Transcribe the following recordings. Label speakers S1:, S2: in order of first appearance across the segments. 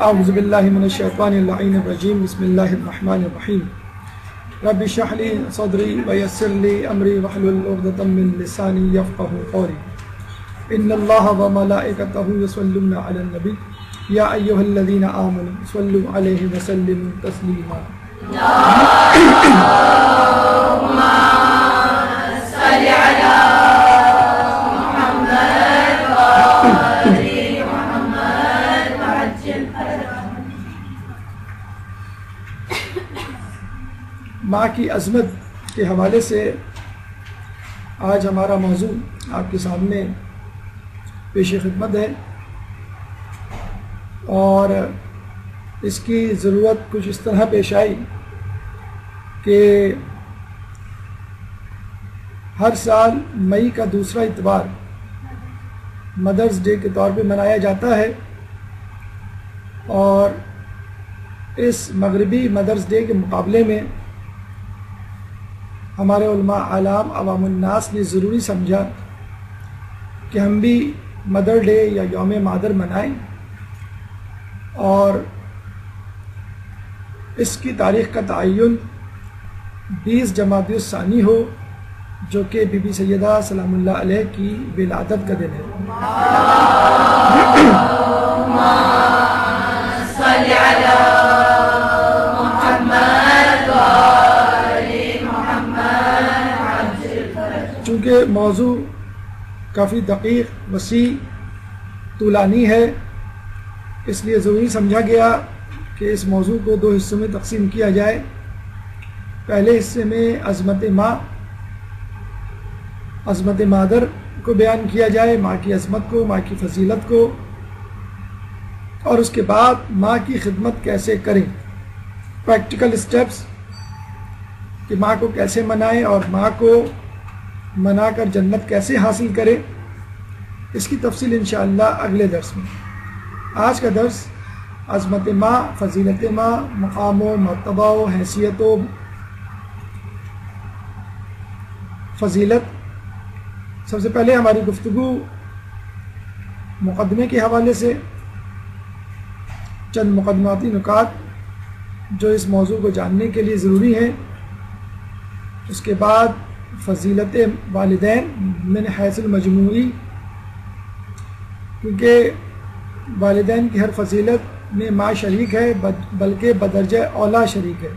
S1: اعوذ باللہ من الشیطان اللعین الرجیم بسم اللہ الرحمن الرحیم رب اشرح لی صدری ویسر لی امری واحلل عقدۃ من لسانی یفقهوا قولی ان اللہ وملائکتہ یصلون علی النبی یا ایھا الذین آمنوا صلوا علیہ وسلموا تسلیما اللہم صل علی محمد وآل محمد وعجل فرجهم۔ ماں کی عظمت کے حوالے سے آج ہمارا موضوع آپ کے سامنے پیش خدمت ہے، اور اس کی ضرورت کچھ اس طرح پیش آئی کہ ہر سال مئی کا دوسرا اتوار مدرس ڈے کے طور پہ منایا جاتا ہے، اور اس مغربی مدرس ڈے کے مقابلے میں ہمارے علماء اعلام عوام الناس نے ضروری سمجھا کہ ہم بھی مدر ڈے یا یوم مادر منائیں، اور اس کی تاریخ کا تعین 20 جمادی الثانی ہو، جو کہ بی بی سیدہ سلام اللہ علیہ کی ولادت کا دن ہے۔ چونکہ موضوع کافی دقیق، وسیع، طولانی ہے، اس لیے ضروری سمجھا گیا کہ اس موضوع کو 2 حصوں میں تقسیم کیا جائے۔ پہلے حصے میں عظمت ماں، عظمت مادر کو بیان کیا جائے، ماں کی عظمت کو، ماں کی فضیلت کو، اور اس کے بعد ماں کی خدمت کیسے کریں، پریکٹیکل سٹیپس کہ ماں کو کیسے منائیں اور ماں کو منا کر جنت کیسے حاصل کریں، اس کی تفصیل انشاءاللہ اگلے درس میں۔ آج کا درس عظمت ماں، فضیلت ماں، مقام و مرتبہ و حیثیت و فضیلت۔ سب سے پہلے ہماری گفتگو مقدمے کے حوالے سے، چند مقدماتی نکات جو اس موضوع کو جاننے کے لیے ضروری ہیں، اس کے بعد فضیلت والدین من حیث المجموعی، کیونکہ والدین کی ہر فضیلت میں ماں شریک ہے، بلکہ بدرجہ اولا شریک ہے۔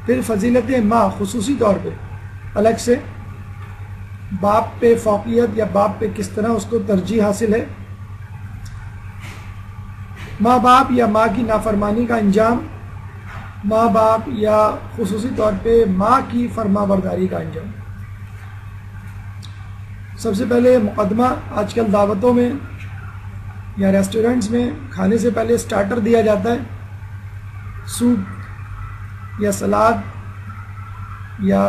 S1: پھر فضیلت ماں خصوصی طور پہ الگ سے، باپ پہ فوقیت یا باپ پہ کس طرح اس کو ترجیح حاصل ہے، ماں باپ یا ماں کی نافرمانی کا انجام، ماں باپ یا خصوصی طور پہ ماں کی فرما برداری کا انجام۔ سب سے پہلے مقدمہ، آج کل دعوتوں میں یا ریسٹورنٹس میں کھانے سے پہلے سٹارٹر دیا جاتا ہے، سوپ یا سلاد یا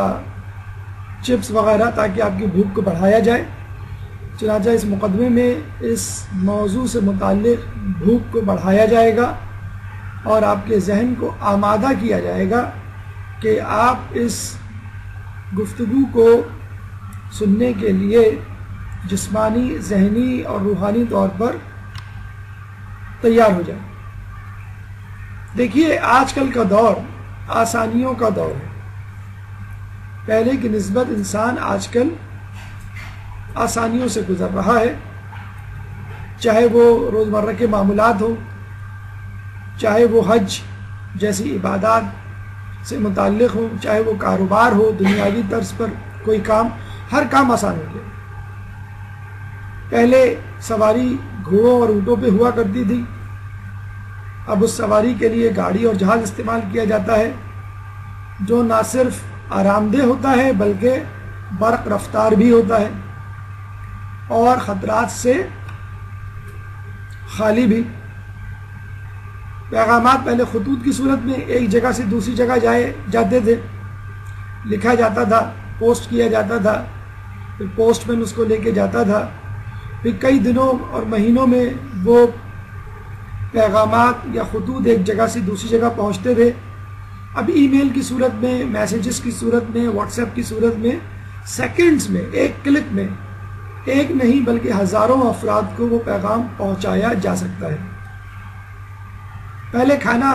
S1: چپس وغیرہ، تاکہ آپ کی بھوک کو بڑھایا جائے۔ چنانچہ اس مقدمے میں اس موضوع سے متعلق بھوک کو بڑھایا جائے گا اور آپ کے ذہن کو آمادہ کیا جائے گا کہ آپ اس گفتگو کو سننے کے لیے جسمانی، ذہنی اور روحانی طور پر تیار ہو جائیں۔ دیکھیے، آج کل کا دور آسانیوں کا دور ہے۔ پہلے کی نسبت انسان آج کل آسانیوں سے گزر رہا ہے، چاہے وہ روزمرہ کے معاملات ہوں، چاہے وہ حج جیسی عبادات سے متعلق ہو، چاہے وہ کاروبار ہو، دنیاوی طرز پر کوئی کام، ہر کام آسان ہو گیا۔ پہلے سواری گھوڑوں اور اونٹوں پہ ہوا کرتی تھی، اب اس سواری کے لیے گاڑی اور جہاز استعمال کیا جاتا ہے، جو نہ صرف آرام دہ ہوتا ہے بلکہ برق رفتار بھی ہوتا ہے اور خطرات سے خالی بھی۔ پیغامات پہلے خطوط کی صورت میں ایک جگہ سے دوسری جگہ جاتے تھے، لکھا جاتا تھا، پوسٹ کیا جاتا تھا، پھر پوسٹ مین اس کو لے کے جاتا تھا، پھر کئی دنوں اور مہینوں میں وہ پیغامات یا خطوط ایک جگہ سے دوسری جگہ پہنچتے تھے۔ اب ای میل کی صورت میں، میسیجز کی صورت میں، واٹس ایپ کی صورت میں، سیکنڈز میں، ایک کلک میں ایک نہیں بلکہ ہزاروں افراد کو وہ پیغام پہنچایا جا سکتا ہے۔ پہلے کھانا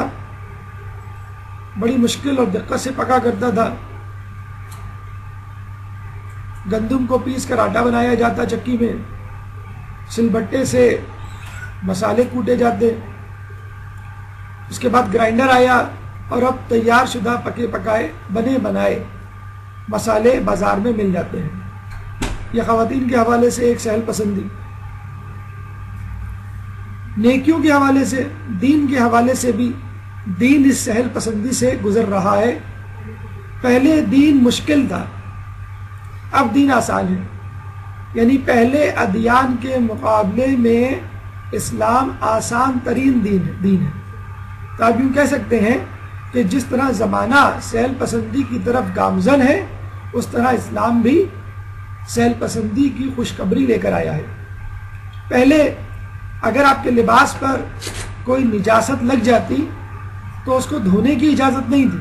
S1: بڑی مشکل اور دقت سے پکا کرتا تھا. گندم کو پیس کر آٹا بنایا جاتا چکی میں، سل بٹے سے مسالے کوٹے جاتے، اس کے بعد گرائنڈر آیا اور اب تیار شدہ پکے پکائے بنے بنائے مسالے بازار میں مل جاتے ہیں. یہ خواتین کے حوالے سے ایک سہل پسندی. نیکیوں کے حوالے سے، دین کے حوالے سے بھی دین اس سہل پسندی سے گزر رہا ہے. پہلے دین مشکل تھا، اب دین آسان ہے. یعنی پہلے ادیان کے مقابلے میں اسلام آسان ترین دین ہے. تو آپ یوں کہہ سکتے ہیں کہ جس طرح زمانہ سہل پسندی کی طرف گامزن ہے، اس طرح اسلام بھی سہل پسندی کی خوشخبری لے کر آیا ہے. پہلے اگر آپ کے لباس پر کوئی نجاست لگ جاتی تو اس کو دھونے کی اجازت نہیں تھی،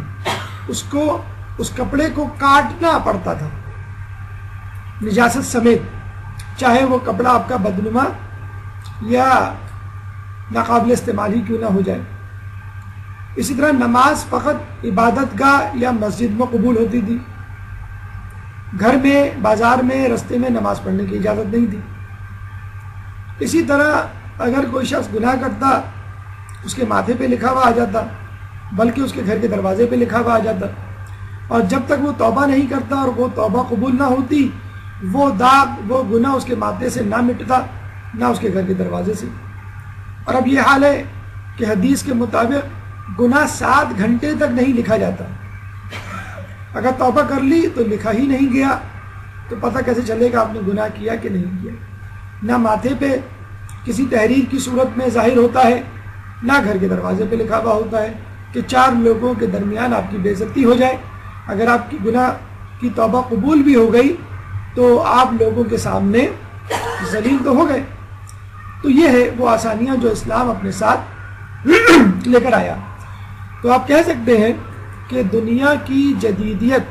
S1: اس کپڑے کو کاٹنا پڑتا تھا نجاست سمیت، چاہے وہ کپڑا آپ کا بدنما یا ناقابل استعمال ہی کیوں نہ ہو جائے. اسی طرح نماز فقط عبادت گاہ یا مسجد میں قبول ہوتی تھی، گھر میں، بازار میں، رستے میں نماز پڑھنے کی اجازت نہیں تھی. اسی طرح اگر کوئی شخص گناہ کرتا، اس کے ماتھے پہ لکھا ہوا آ جاتا، بلکہ اس کے گھر کے دروازے پہ لکھا ہوا آ جاتا، اور جب تک وہ توبہ نہیں کرتا اور وہ توبہ قبول نہ ہوتی، وہ داغ، وہ گناہ اس کے ماتھے سے نہ مٹتا، نہ اس کے گھر کے دروازے سے. اور اب یہ حال ہے کہ حدیث کے مطابق گناہ 7 گھنٹے تک نہیں لکھا جاتا. اگر توبہ کر لی تو لکھا ہی نہیں گیا، تو پتہ کیسے چلے گا آپ نے گناہ کیا کہ نہیں کیا. نہ ماتھے پہ کسی تحریر کی صورت میں ظاہر ہوتا ہے، نہ گھر کے دروازے پہ لکھا ہوا ہوتا ہے کہ 4 لوگوں کے درمیان آپ کی بے عزتی ہو جائے. اگر آپ کی گناہ کی توبہ قبول بھی ہو گئی تو آپ لوگوں کے سامنے ذلیل تو ہو گئے. تو یہ ہے وہ آسانیاں جو اسلام اپنے ساتھ لے کر آیا. تو آپ کہہ سکتے ہیں کہ دنیا کی جدیدیت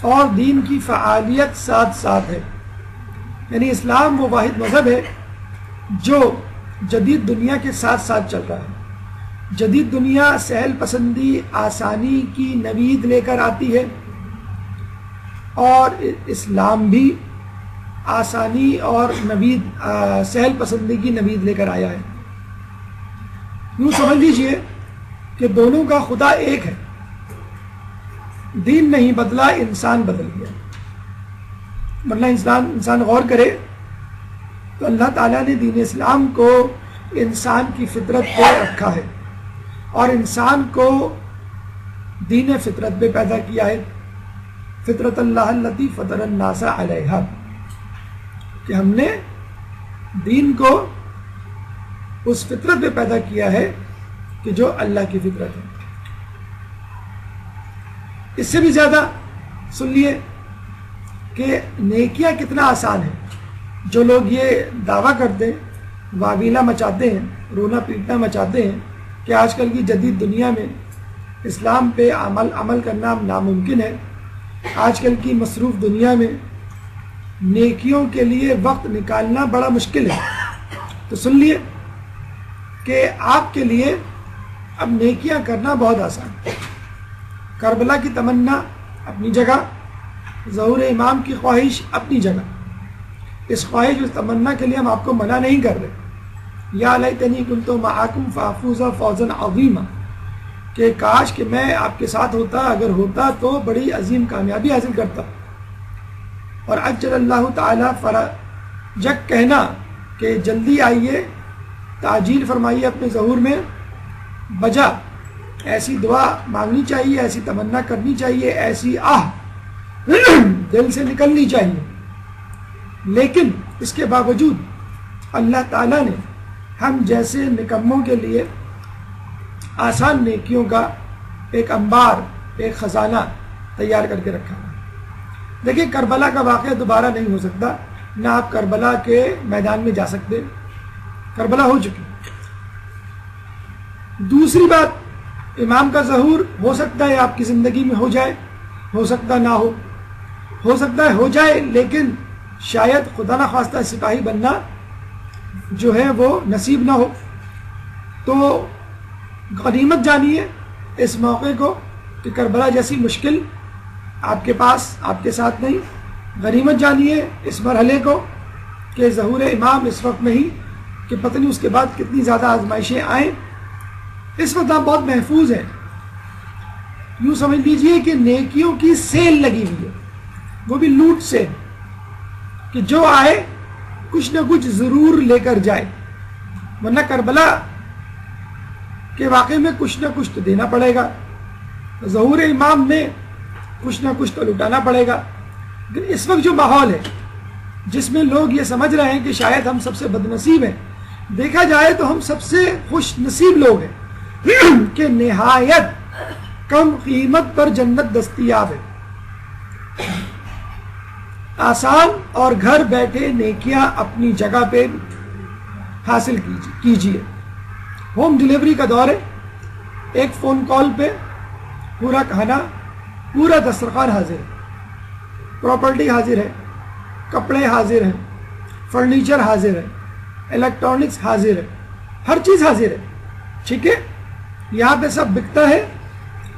S1: اور دین کی فعالیت ساتھ ساتھ ہے. یعنی اسلام وہ واحد مذہب ہے جو جدید دنیا کے ساتھ ساتھ چل رہا ہے. جدید دنیا سہل پسندی، آسانی کی نوید لے کر آتی ہے، اور اسلام بھی آسانی اور سہل پسندی کی نوید لے کر آیا ہے. یوں سمجھ لیجئے کہ دونوں کا خدا ایک ہے. دین نہیں بدلا، انسان بدل گیا. ورنہ انسان غور کرے تو اللہ تعالیٰ نے دین اسلام کو انسان کی فطرت پہ رکھا ہے، اور انسان کو دین فطرت پہ پیدا کیا ہے. فطرت اللہ التی فطر الناس علیہا، کہ ہم نے دین کو اس فطرت پہ پیدا کیا ہے کہ جو اللہ کی فطرت ہے. اس سے بھی زیادہ سن لیے کہ نیکیاں کتنا آسان ہے. جو لوگ یہ دعویٰ کرتے ہیں، واویلا مچاتے ہیں، رونا پیٹنا مچاتے ہیں کہ آج کل کی جدید دنیا میں اسلام پہ عمل کرنا ناممکن ہے، آج کل کی مصروف دنیا میں نیکیوں کے لیے وقت نکالنا بڑا مشکل ہے، تو سن لیے کہ آپ کے لیے اب نیکیاں کرنا بہت آسان ہے. کربلا کی تمنا اپنی جگہ، ظہور امام کی خواہش اپنی جگہ. اس خواہش، اس تمنا کے لیے ہم آپ کو منع نہیں کر رہے. یا لیتنی کنت معکم فافوز فوزا عظیما، کہ کاش کہ میں آپ کے ساتھ ہوتا، اگر ہوتا تو بڑی عظیم کامیابی حاصل کرتا. اور اجل اللہ تعالی فرجک، کہنا کہ جلدی آئیے، تعجیل فرمائیے اپنے ظہور میں. بجا ایسی دعا مانگنی چاہیے، ایسی تمنا کرنی چاہیے، ایسی آہ دل سے نکلنی چاہیے. لیکن اس کے باوجود اللہ تعالیٰ نے ہم جیسے نکموں کے لیے آسان نیکیوں کا ایک انبار، ایک خزانہ تیار کر کے رکھا. دیکھیں، کربلا کا واقعہ دوبارہ نہیں ہو سکتا، نہ آپ کربلا کے میدان میں جا سکتے، کربلا ہو چکی. دوسری بات، امام کا ظہور ہو سکتا ہے آپ کی زندگی میں ہو جائے، ہو سکتا نہ ہو سکتا ہے ہو جائے، لیکن شاید خدا نخواستہ سپاہی بننا جو ہے وہ نصیب نہ ہو. تو غنیمت جانیے اس موقع کو کہ کربلا جیسی مشکل آپ کے پاس آپ کے ساتھ نہیں. غنیمت جانیے اس مرحلے کو کہ ظہور امام اس وقت نہیں کہ پتہ نہیں اس کے بعد کتنی زیادہ آزمائشیں آئیں. اس وقت آپ بہت محفوظ ہیں. یوں سمجھ لیجئے کہ نیکیوں کی سیل لگی ہوئی ہے, وہ بھی لوٹ سے, کہ جو آئے کچھ نہ کچھ ضرور لے کر جائے, ورنہ کربلا کے واقعے میں کچھ نہ کچھ تو دینا پڑے گا, ظہور امام میں کچھ نہ کچھ تو لٹانا پڑے گا. لیکن اس وقت جو ماحول ہے جس میں لوگ یہ سمجھ رہے ہیں کہ شاید ہم سب سے بد نصیب ہیں, دیکھا جائے تو ہم سب سے خوش نصیب لوگ ہیں کہ نہایت کم قیمت پر جنت دستیاب ہے. آسان اور گھر بیٹھے نیکیاں اپنی جگہ پہ حاصل کیجیے. ہوم ڈیلیوری کا دور ہے, ایک فون کال پہ پورا کھانا, پورا دسترخوان حاضر ہے, پراپرٹی حاضر ہے, کپڑے حاضر ہیں, فرنیچر حاضر ہے, الیکٹرانکس حاضر ہے, ہر چیز حاضر ہے. ٹھیک ہے, یہاں پہ سب بکتا ہے,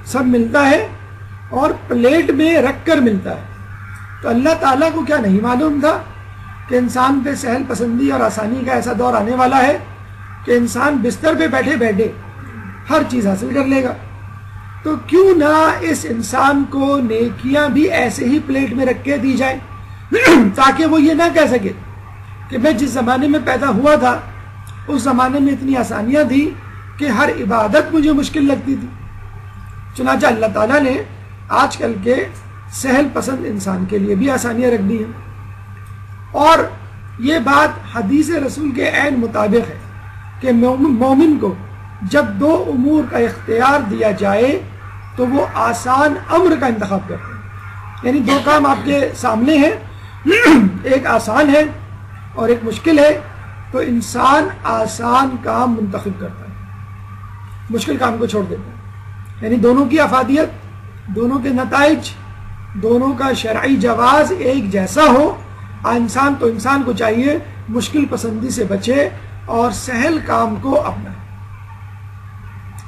S1: سب ملتا ہے اور پلیٹ میں رکھ کر ملتا ہے. تو اللہ تعالیٰ کو کیا نہیں معلوم تھا کہ انسان پہ سہل پسندی اور آسانی کا ایسا دور آنے والا ہے کہ انسان بستر پہ بیٹھے بیٹھے ہر چیز حاصل کر لے گا. تو کیوں نہ اس انسان کو نیکیاں بھی ایسے ہی پلیٹ میں رکھ کے دی جائیں تاکہ وہ یہ نہ کہہ سکے کہ میں جس زمانے میں پیدا ہوا تھا اس زمانے میں اتنی آسانیاں تھیں کہ ہر عبادت مجھے مشکل لگتی تھی. چنانچہ اللہ تعالیٰ نے آج کل کے سہل پسند انسان کے لیے بھی آسانیاں رکھ دی ہیں. اور یہ بات حدیث رسول کے عین مطابق ہے کہ مومن کو جب دو امور کا اختیار دیا جائے تو وہ آسان امر کا انتخاب کرتے ہیں. یعنی دو کام آپ کے سامنے ہیں, ایک آسان ہے اور ایک مشکل ہے, تو انسان آسان کام منتخب کرتا ہے, مشکل کام کو چھوڑ دیتا ہے. یعنی دونوں کی افادیت, دونوں کے نتائج, دونوں کا شرعی جواز ایک جیسا ہو. انسان کو چاہیے مشکل پسندی سے بچے اور سہل کام کو اپنائے.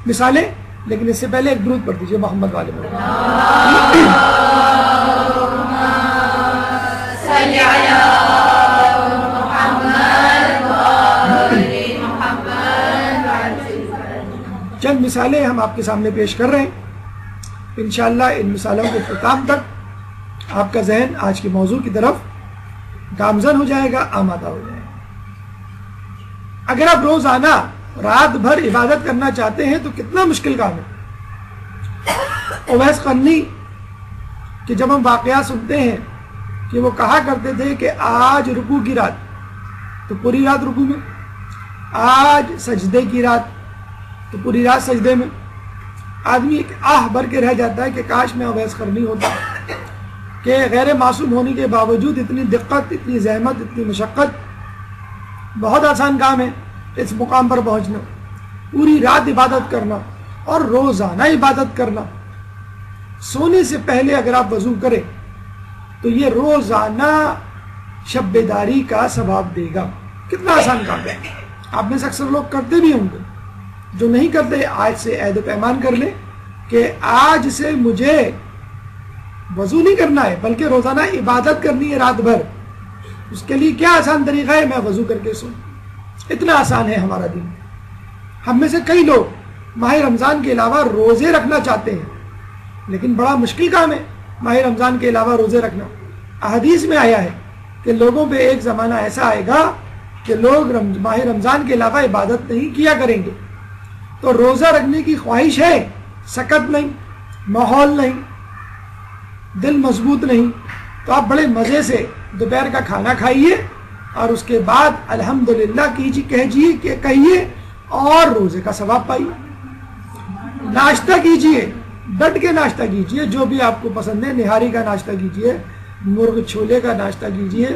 S1: مثالیں, لیکن اس سے پہلے ایک درود پڑھ دیجیے محمد والے میں. چند مثالیں ہم آپ کے سامنے پیش کر رہے ہیں. انشاءاللہ ان مثالوں کے اختتام تک آپ کا ذہن آج کے موضوع کی طرف گامزن ہو جائے گا, آمادہ ہو جائے گا. اگر آپ روزانہ رات بھر عبادت کرنا چاہتے ہیں تو کتنا مشکل کام ہے. اویس قرنی کہ جب ہم واقعات سنتے ہیں کہ وہ کہا کرتے تھے کہ آج رکوع کی رات تو پوری رات رکوع میں, آج سجدے کی رات تو پوری رات سجدے میں. آدمی ایک آہ بھر کے رہ جاتا ہے کہ کاش میں اویس قرنی ہوتا, کہ غیر معصوم ہونے کے باوجود اتنی دقت, اتنی زحمت, اتنی مشقت, بہت آسان کام ہے اس مقام پر پہنچنا, پوری رات عبادت کرنا اور روزانہ عبادت کرنا. سونے سے پہلے اگر آپ وضو کریں تو یہ روزانہ شب بیداری کا ثواب دے گا. کتنا آسان کام ہے. آپ میں سے اکثر لوگ کرتے بھی ہوں گے, جو نہیں کرتے آج سے عہد و پیمان کر لیں کہ آج سے مجھے وضو نہیں کرنا ہے بلکہ روزانہ عبادت کرنی ہے رات بھر. اس کے لیے کیا آسان طریقہ ہے, میں وضو کر کے سوں. اتنا آسان ہے ہمارا دین. ہم میں سے کئی لوگ ماہ رمضان کے علاوہ روزے رکھنا چاہتے ہیں, لیکن بڑا مشکل کام ہے ماہ رمضان کے علاوہ روزے رکھنا. احادیث میں آیا ہے کہ لوگوں پہ ایک زمانہ ایسا آئے گا کہ لوگ ماہ رمضان کے علاوہ عبادت نہیں کیا کریں گے. تو روزہ رکھنے کی خواہش ہے, سکت نہیں, ماحول نہیں, دل مضبوط نہیں, تو آپ بڑے مزے سے دوپہر کا کھانا کھائیے اور اس کے بعد الحمدللہ کہیے اور روزے کا ثواب پائیے. ناشتہ کیجیے, ڈٹ کے ناشتہ کیجیے, جو بھی آپ کو پسند ہے. نہاری کا ناشتہ کیجیے, مرغ چھولے کا ناشتہ کیجیے,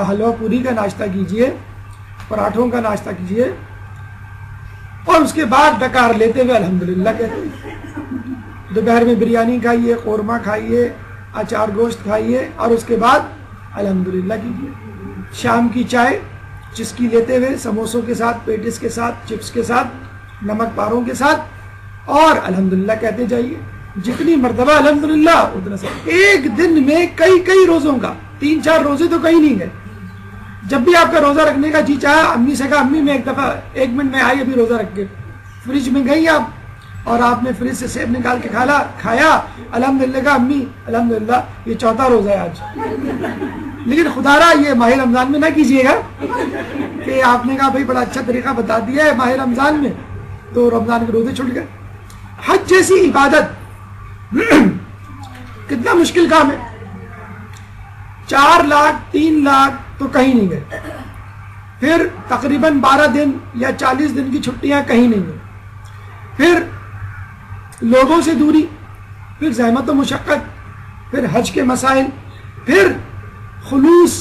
S1: حلوہ پوری کا ناشتہ کیجیے, پراٹھوں کا ناشتہ کیجیے, اور اس کے بعد ڈکار لیتے ہوئے الحمدللہ کہتے ہیں. دوپہر میں بریانی کھائیے, قورمہ کھائیے, اچار گوشت کھائیے اور اس کے بعد الحمدللہ کیجیے. شام کی چائے چسکی لیتے ہوئے سموسوں کے ساتھ، پیٹس کے ساتھ، چپس کے ساتھ، نمک پاروں کے ساتھ، اور الحمدللہ کہتے جائیے. جتنی مرتبہ الحمدللہ اتنا سب. ایک دن میں کئی روزوں کا 3-4 روزے تو کہیں نہیں گئے. جب بھی آپ کا روزہ رکھنے کا جی چاہا، امی سے کہا امی میں ایک دفعہ 1 منٹ میں آئی ابھی روزہ رکھ کے، فریج میں گئی آپ اور آپ نے فریج سے سیب نکال کے کھایا، الحمدللہ کہا امی الحمدللہ یہ 4تھا روزہ ہے آج. لیکن خدا را یہ ماہ رمضان میں نہ کیجیے گا کہ آپ نے کہا بھائی بڑا اچھا طریقہ بتا دیا ہے ماہ رمضان میں تو رمضان کے روزے چھوٹ گئے. حج جیسی عبادت کتنا مشکل کام ہے. 4 لاکھ 3 لاکھ تو کہیں نہیں گئے، پھر تقریباً 12 دن یا 40 دن کی چھٹیاں کہیں نہیں گئے، پھر لوگوں سے دوری، پھر زحمت و مشقت، پھر حج کے مسائل، پھر خلوص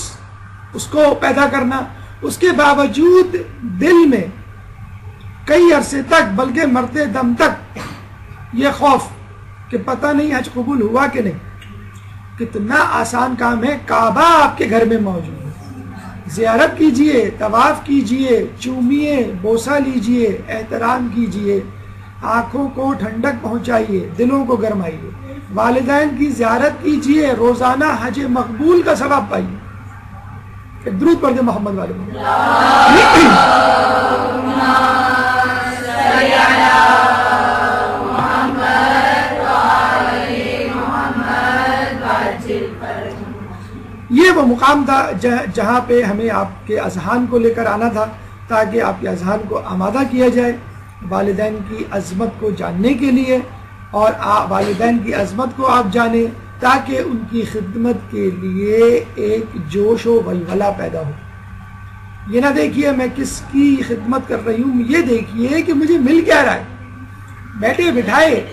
S1: اس کو پیدا کرنا. اس کے باوجود دل میں کئی عرصے تک بلکہ مرتے دم تک یہ خوف کہ پتہ نہیں حج قبول ہوا کہ نہیں. کتنا آسان کام ہے. کعبہ آپ کے گھر میں موجود ہے، زیارت کیجئے، طواف کیجئے، چومیے، بوسہ لیجئے، احترام کیجئے، آنکھوں کو ٹھنڈک پہنچائیے، دلوں کو گرمائیے، والدین کی زیارت کیجئے، روزانہ حج مقبول کا ثواب پائیے. ایک درود پڑھ دیں محمد والے میں. یہ وہ مقام تھا جہاں پہ ہمیں آپ کے اذہان کو لے کر آنا تھا تاکہ آپ کے اذہان کو آمادہ کیا جائے والدین کی عظمت کو جاننے کے لیے، اور والدین کی عظمت کو آپ جانیں تاکہ ان کی خدمت کے لیے ایک جوش و ولولہ پیدا ہو. یہ نہ دیکھیے میں کس کی خدمت کر رہی ہوں، یہ دیکھیے کہ مجھے مل کیا رہا ہے. بیٹھے بٹھائے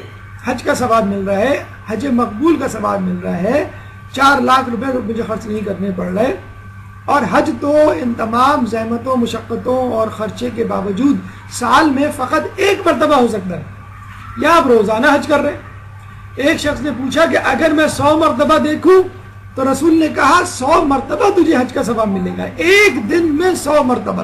S1: حج کا ثواب مل رہا ہے، حج مقبول کا ثواب مل رہا ہے، 4 لاکھ روپے مجھے خرچ نہیں کرنے پڑ رہے. اور حج تو ان تمام زحمتوں، مشقتوں اور خرچے کے باوجود سال میں فقط 1 مرتبہ ہو سکتا ہے. یا آپ روزانہ حج کر رہے ہیں. ایک شخص نے پوچھا کہ اگر میں 100 مرتبہ دیکھوں تو رسول نے کہا 100 مرتبہ تجھے حج کا ثواب ملے گا، ایک دن میں 100 مرتبہ.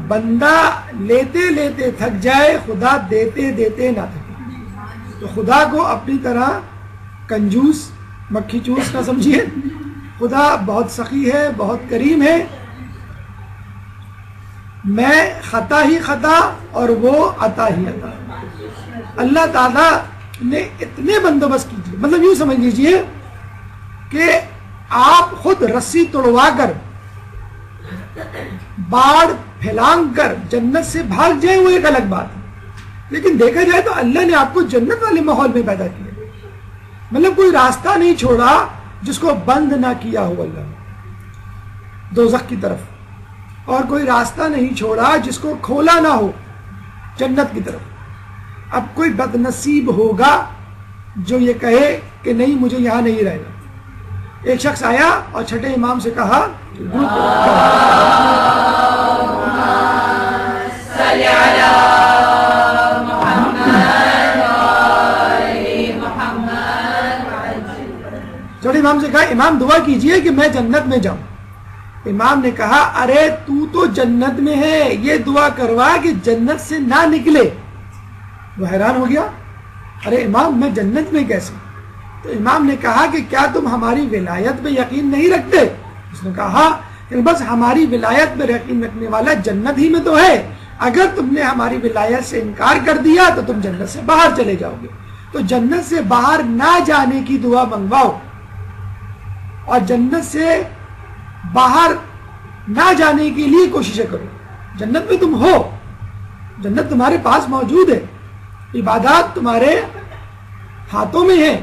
S1: بندہ لیتے لیتے تھک جائے، خدا دیتے دیتے نہ تھکے. تو خدا کو اپنی طرح کنجوس، مکھی چوس نہ سمجھیے. خدا بہت سخی ہے، بہت کریم ہے. میں خطا ہی خطا اور وہ عطا ہی عطا. اللہ تعالیٰ نے اتنے بندوبست کیجیے، مطلب یوں سمجھ لیجیے کہ آپ خود رسی توڑوا کر، باڑ پھیلانگ کر جنت سے بھاگ جائیں وہ ایک الگ بات ہے. لیکن دیکھا جائے تو اللہ نے آپ کو جنت والے ماحول میں پیدا کیا. مطلب کوئی راستہ نہیں چھوڑا جس کو بند نہ کیا ہو اللہ نے دوزخ کی طرف، اور کوئی راستہ نہیں چھوڑا جس کو کھولا نہ ہو جنت کی طرف. اب کوئی بد نصیب ہوگا جو یہ کہے کہ نہیں مجھے یہاں نہیں رہنا. ایک شخص آیا اور چھٹے امام سے کہا چھوٹے امام سے کہا امام دعا کیجئے کہ میں جنت میں جاؤں. امام نے کہا ارے تو جنت میں ہے، یہ دعا کروا کہ جنت سے نہ نکلے. وہ حیران ہو گیا، ارے امام میں جنت میں کیسے؟ تو امام نے کہا کہ کیا تم ہماری ولایت پہ یقین نہیں رکھتے؟ اس نے کہا ہاں، کہ بس ہماری ولایت پہ یقین رکھنے والا جنت ہی میں تو ہے. اگر تم نے ہماری ولایت سے انکار کر دیا تو تم جنت سے باہر چلے جاؤ گے. تو جنت سے باہر نہ جانے کی دعا منگواؤ، اور جنت سے باہر نہ جانے کے لیے کوششیں کرو. جنت میں تم ہو، جنت تمہارے پاس موجود ہے، عبادات تمہارے ہاتھوں میں ہیں،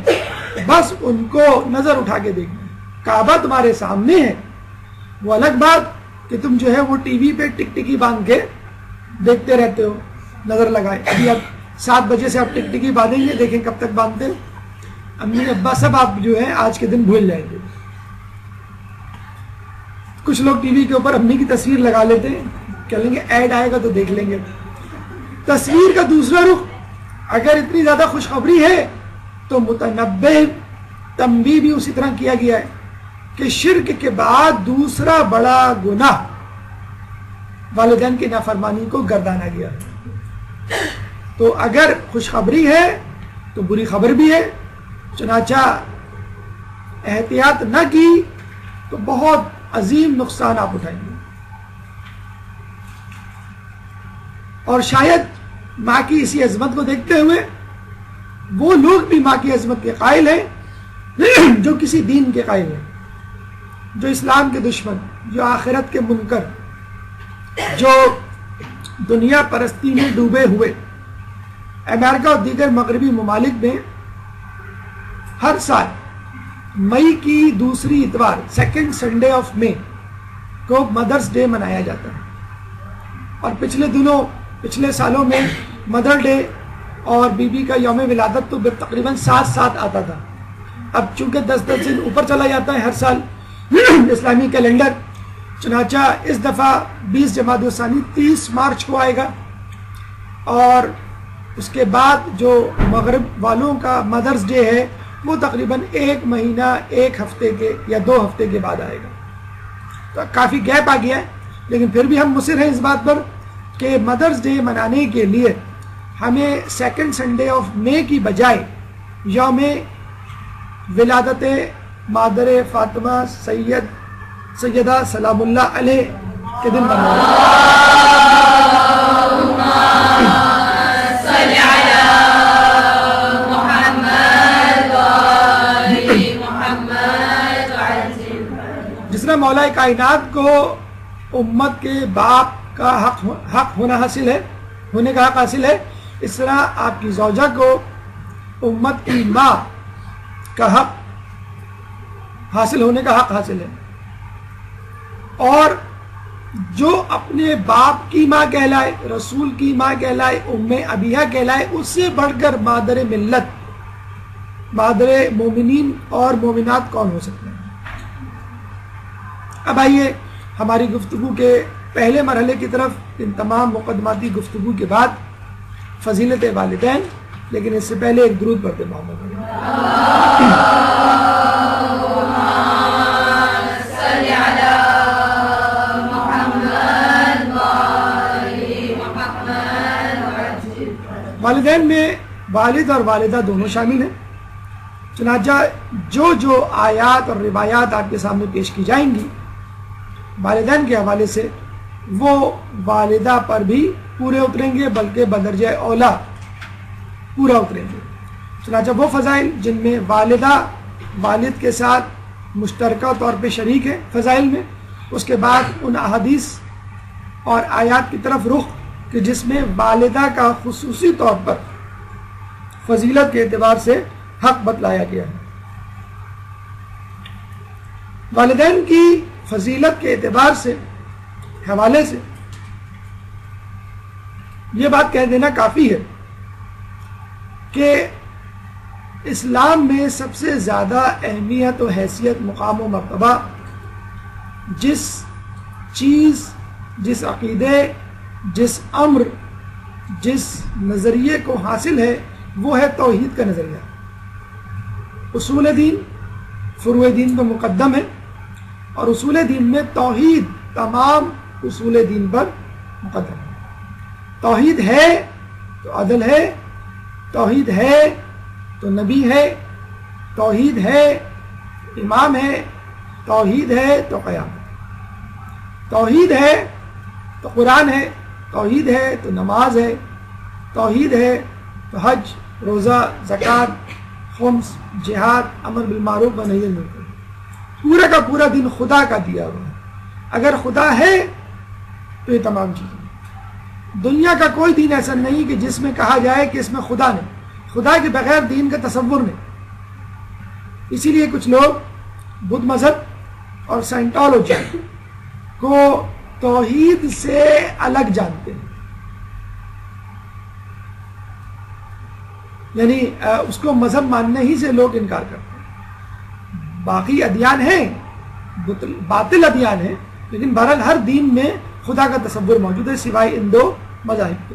S1: بس ان کو نظر اٹھا کے دیکھنا. کعبہ تمہارے سامنے ہے. وہ الگ بات کہ تم جو ہے وہ ٹی وی پہ ٹک ٹکی باندھ کے دیکھتے رہتے ہو، نظر لگائے. ابھی اب 7 بجے سے آپ ٹک ٹکی باندھیں گے، دیکھیں کب تک باندھتے. امی ابا سب آپ جو ہے آج کے دن بھول جائیں گے. کچھ لوگ ٹی وی کے اوپر امی کی تصویر لگا لیتے ہیں، کہہ لیں گے ایڈ آئے گا تو دیکھ لیں گے. تصویر کا دوسرا رخ اگر اتنی زیادہ خوشخبری ہے تو متنبہ تنبیہ بھی اسی طرح کیا گیا ہے کہ شرک کے بعد دوسرا بڑا گناہ والدین کی نافرمانی کو گردانا گیا. تو اگر خوشخبری ہے تو بری خبر بھی ہے، چنانچہ احتیاط نہ کی تو بہت عظیم نقصان آپ اٹھائیں گے. اور شاید ماں کی اسی عظمت کو دیکھتے ہوئے وہ لوگ بھی ماں کی عظمت کے قائل ہیں جو کسی دین کے قائل ہیں، جو اسلام کے دشمن، جو آخرت کے منکر، جو دنیا پرستی میں ڈوبے ہوئے. امریکہ اور دیگر مغربی ممالک میں ہر سال مئی کی دوسری اتوار، سیکنڈ سنڈے آف مئی کو مدرس ڈے منایا جاتا ہے. اور پچھلے سالوں میں مدر ڈے اور بی بی کا یوم ولادت تو تقریباً ساتھ آتا تھا. اب چونکہ 10 دن اوپر چلا جاتا ہے ہر سال اسلامی کیلنڈر، چنانچہ اس دفعہ 20 جمادی الثانی 30 مارچ کو آئے گا. اور اس کے بعد جو مغرب والوں کا مدرس ڈے ہے وہ تقریباً 1 مہینہ 1 ہفتے کے یا 2 ہفتے کے بعد آئے گا. تو کافی گیپ آ گیا ہے، لیکن پھر بھی ہم مصر ہیں اس بات پر کہ مدرس ڈے منانے کے لیے ہمیں سیکنڈ سنڈے آف مئی کی بجائے یوم ولادت مادر فاطمہ سیدہ سلام اللہ علیہ کے دن جس طرح مولا کائنات کو امت کے باپ کا حق ہونے کا حق حاصل ہے، اس طرح آپ کی زوجہ کو امت کی ماں کا حق حاصل ہونے کا حق حاصل ہے. اور جو اپنے باپ کی ماں کہلائے، رسول کی ماں کہلائے، ام ابیہ کہلائے، اس سے بڑھ کر مادر ملت، مادر مومنین اور مومنات کون ہو سکتے ہیں؟ اب آئیے ہماری گفتگو کے پہلے مرحلے کی طرف، ان تمام مقدماتی گفتگو کے بعد فضیلت والدین. لیکن اس سے پہلے ایک درود پڑھتے محمد. والدین میں والد اور والدہ دونوں شامل ہیں، چنانچہ جو آیات اور روایات آپ کے سامنے پیش کی جائیں گی والدین کے حوالے سے، وہ والدہ پر بھی پورے اتریں گے، بلکہ بدرجہ اولا پورا اتریں گے. چنانچہ وہ فضائل جن میں والدہ والد کے ساتھ مشترکہ طور پہ شریک ہے فضائل میں، اس کے بعد ان احادیث اور آیات کی طرف رخ کہ جس میں والدہ کا خصوصی طور پر فضیلت کے اعتبار سے حق بتلایا گیا ہے. والدین کی فضیلت کے اعتبار سے حوالے سے یہ بات کہہ دینا کافی ہے کہ اسلام میں سب سے زیادہ اہمیت و حیثیت، مقام و مرتبہ جس چیز، جس عقیدے، جس امر، جس نظریے کو حاصل ہے وہ ہے توحید کا نظریہ. اصول دین فروع دین پر مقدم ہے، اور اصول دین میں توحید تمام اصول دین پر مقدم ہے. توحید ہے تو عدل ہے، توحید ہے تو نبی ہے، توحید ہے امام ہے، توحید ہے تو قیامت، توحید ہے تو قرآن ہے، توحید ہے تو نماز ہے، توحید ہے تو حج، روزہ، زکوٰۃ، خمس، جہاد، امر بالمعروف و نہی عن المنکر. پورا کا پورا دین خدا کا دیا ہوا ہے. اگر خدا ہے تو یہ تمام چیزیں. دنیا کا کوئی دین ایسا نہیں کہ جس میں کہا جائے کہ اس میں خدا نہیں. خدا کے بغیر دین کا تصور نہیں. اسی لیے کچھ لوگ بدھ مذہب اور سائنٹالوجی کو توحید سے الگ جانتے ہیں، یعنی اس کو مذہب ماننے ہی سے لوگ انکار کرتے ہیں. باقی ادیان ہیں، باطل ادیان ہیں، لیکن بہرحال ہر دین میں خدا کا تصور موجود ہے سوائے ان دو مذاہب کے.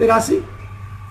S1: 83,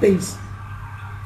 S1: 23।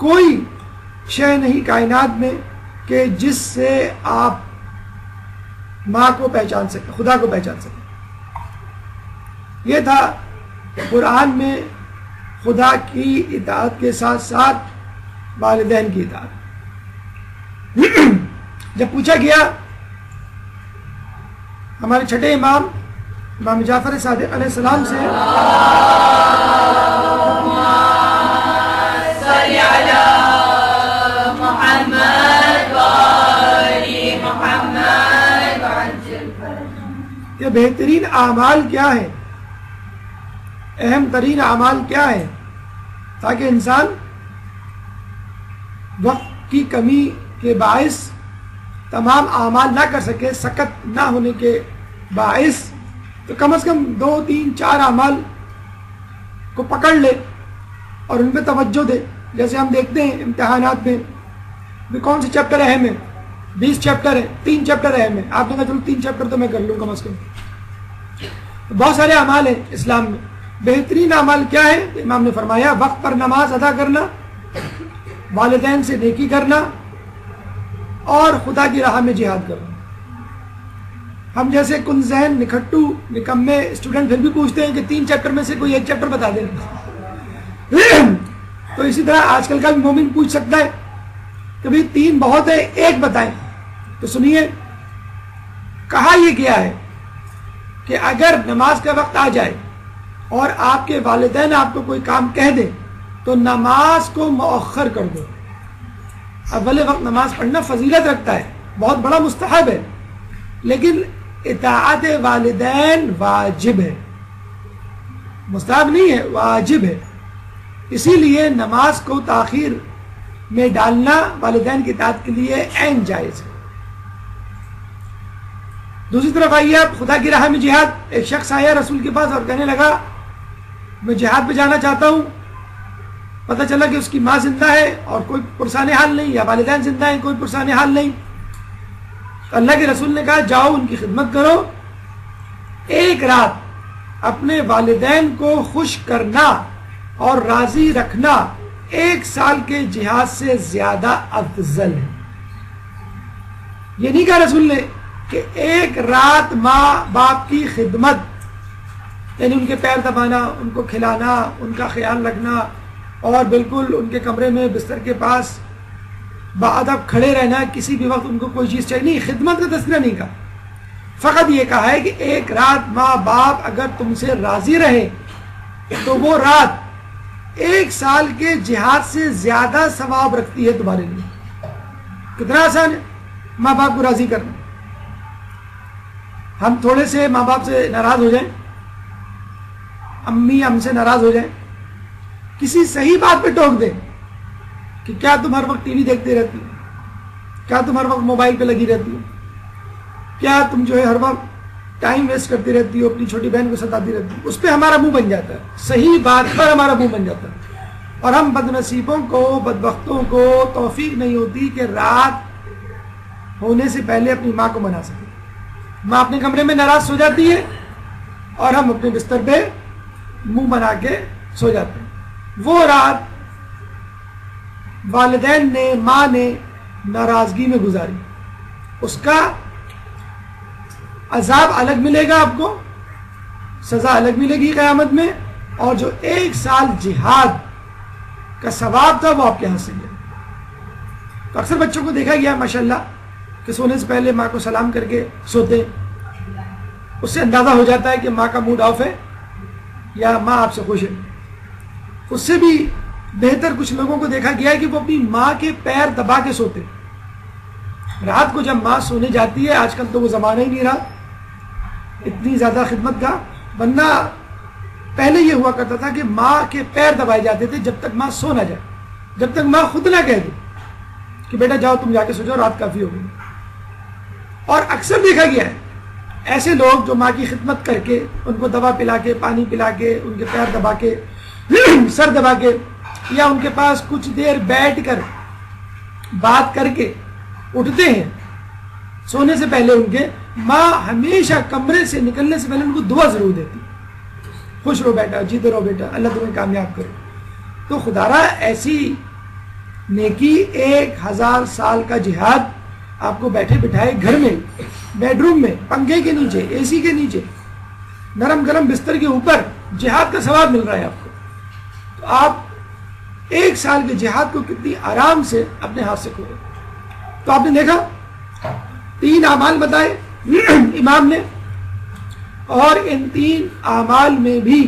S1: کوئی شے نہیں کائنات میں کہ جس سے آپ ماں کو پہچان سکیں، خدا کو پہچان سکیں۔ یہ تھا قرآن میں خدا کی اطاعت کے ساتھ ساتھ والدین کی اطاعت۔ جب پوچھا گیا ہمارے چھٹے امام جعفر صادق علیہ السلام سے کہ بہترین اعمال کیا ہے، اہم ترین اعمال کیا ہے، تاکہ انسان وقت کی کمی کے باعث تمام اعمال نہ کر سکے، سکت نہ ہونے کے باعث تو کم از کم 2 3 4 اعمال کو پکڑ لے اور ان پہ توجہ دے۔ جیسے ہم دیکھتے ہیں امتحانات میں بھی کون سے چیپٹر اہم ہیں، 20 چیپٹر ہیں، 3 چیپٹر اہم ہیں، آپ نے کہا چلو 3 چیپٹر تو میں کر لوں کم از کم۔ بہت سارے اعمال ہیں اسلام میں، بہترین اعمال کیا ہے؟ امام نے فرمایا وقت پر نماز ادا کرنا، والدین سے نیکی کرنا اور خدا کی راہ میں جہاد کرنا۔ ہم جیسے کن ذہن نکھٹو نکمے اسٹوڈنٹ پھر بھی پوچھتے ہیں کہ 3 چیپٹر میں سے کوئی ایک چیپٹر بتا دیں، تو اسی طرح آج کل کا بھی مومن پوچھ سکتا ہے کہ بھئی 3 بہت ہے، ایک بتائیں۔ تو سنیے، کہا یہ گیا ہے کہ اگر نماز کا وقت آ جائے اور آپ کے والدین آپ کو کوئی کام کہہ دیں تو نماز کو مؤخر کر دو۔ اول وقت نماز پڑھنا فضیلت رکھتا ہے، بہت بڑا مستحب ہے، لیکن اطاعت والدین واجب ہے، مستحب نہیں ہے، واجب ہے۔ اسی لیے نماز کو تاخیر میں ڈالنا والدین کی اطاعت کے لیے عین جائز ہے۔ دوسری طرف آئیے آپ خدا کی راہ میں جہاد۔ ایک شخص آیا رسول کے پاس اور کہنے لگا میں جہاد پہ جانا چاہتا ہوں، پتہ چلا کہ اس کی ماں زندہ ہے اور کوئی پرسان حال نہیں، یا والدین زندہ ہیں کوئی پرسان حال نہیں۔ تو اللہ کے رسول نے کہا جاؤ ان کی خدمت کرو، ایک رات اپنے والدین کو خوش کرنا اور راضی رکھنا 1 سال کے جہاد سے زیادہ افضل ہے۔ یہ نہیں کہا رسول نے کہ ایک رات ماں باپ کی خدمت، یعنی ان کے پیر دبانا، ان کو کھلانا، ان کا خیال رکھنا اور بالکل ان کے کمرے میں بستر کے پاس باادب کھڑے رہنا، کسی بھی وقت ان کو کوئی چیز چاہیے نہیں، خدمت کا تذکرہ نہیں کہا، فقط یہ کہا ہے کہ ایک رات ماں باپ اگر تم سے راضی رہے تو وہ رات 1 سال کے جہاد سے زیادہ ثواب رکھتی ہے تمہارے لیے۔ کتنا آسان ہے ماں باپ کو راضی کرنا۔ ہم تھوڑے سے ماں باپ سے ناراض ہو جائیں، امی ہم سے ناراض ہو جائیں، کسی صحیح بات پہ ٹوک دیں کہ کیا تم ہر وقت ٹی وی دیکھتے رہتی ہو، کیا تم ہر وقت موبائل پہ لگی رہتی ہو، کیا تم جو ہے ہر وقت ٹائم ویسٹ کرتی رہتی ہو، اپنی چھوٹی بہن کو ستاتی رہتی ہو، اس پہ ہمارا منہ بن جاتا ہے، صحیح بات پر ہمارا منہ بن جاتا ہے، اور ہم بد نصیبوں کو، بدبختوں کو توفیق نہیں ہوتی کہ رات ہونے سے پہلے اپنی ماں کو منا سکیں۔ ماں اپنے کمرے میں ناراض سو جاتی ہے اور ہم اپنے بستر پہ منہ بنا کے سو جاتے ہیں۔ وہ رات والدین نے، ماں نے ناراضگی میں گزاری، اس کا عذاب الگ ملے گا، آپ کو سزا الگ ملے گی قیامت میں، اور جو 1 سال جہاد کا ثواب تھا وہ آپ کے ہاتھ سے گیا۔ تو اکثر بچوں کو دیکھا گیا ماشاءاللہ کہ سونے سے پہلے ماں کو سلام کر کے سوتے، اس سے اندازہ ہو جاتا ہے کہ ماں کا موڈ آف ہے یا ماں آپ سے خوش ہے۔ اس سے بھی بہتر کچھ لوگوں کو دیکھا گیا ہے کہ وہ اپنی ماں کے پیر دبا کے سوتے۔ رات کو جب ماں سونے جاتی ہے، آج کل تو وہ زمانہ ہی نہیں رہا اتنی زیادہ خدمت کا، ورنہ پہلے یہ ہوا کرتا تھا کہ ماں کے پیر دبائے جاتے تھے جب تک ماں سو نہ جائے، جب تک ماں خود نہ کہہ دے کہ بیٹا جاؤ تم جا کے سو جاؤ، رات کافی ہو گئی۔ اور اکثر دیکھا گیا ہے ایسے لوگ جو ماں کی خدمت کر کے، ان کو دوا پلا کے، پانی پلا کے، ان کے پیر دبا کے، سر دبا کے، یا ان کے پاس کچھ دیر بیٹھ کر بات کر کے اٹھتے ہیں سونے سے پہلے، ان کے ماں ہمیشہ کمرے سے نکلنے سے پہلے ان کو دعا ضرور دیتی، خوش رہو بیٹا، جیتے رہو بیٹا، اللہ تمہیں کامیاب کرے۔ تو خدا را ایسی نیکی 1000 سال کا جہاد آپ کو بیٹھے بٹھائے گھر میں، بیڈ روم میں، پنکھے کے نیچے، اے سی کے نیچے، نرم گرم بستر کے اوپر جہاد کا ثواب مل رہا ہے آپ کو. تو آپ 1 سال کے جہاد کو کتنی آرام سے اپنے ہاتھ سے کھولے. تو آپ نے دیکھا 3 اعمال بتائے امام نے، اور ان 3 اعمال میں بھی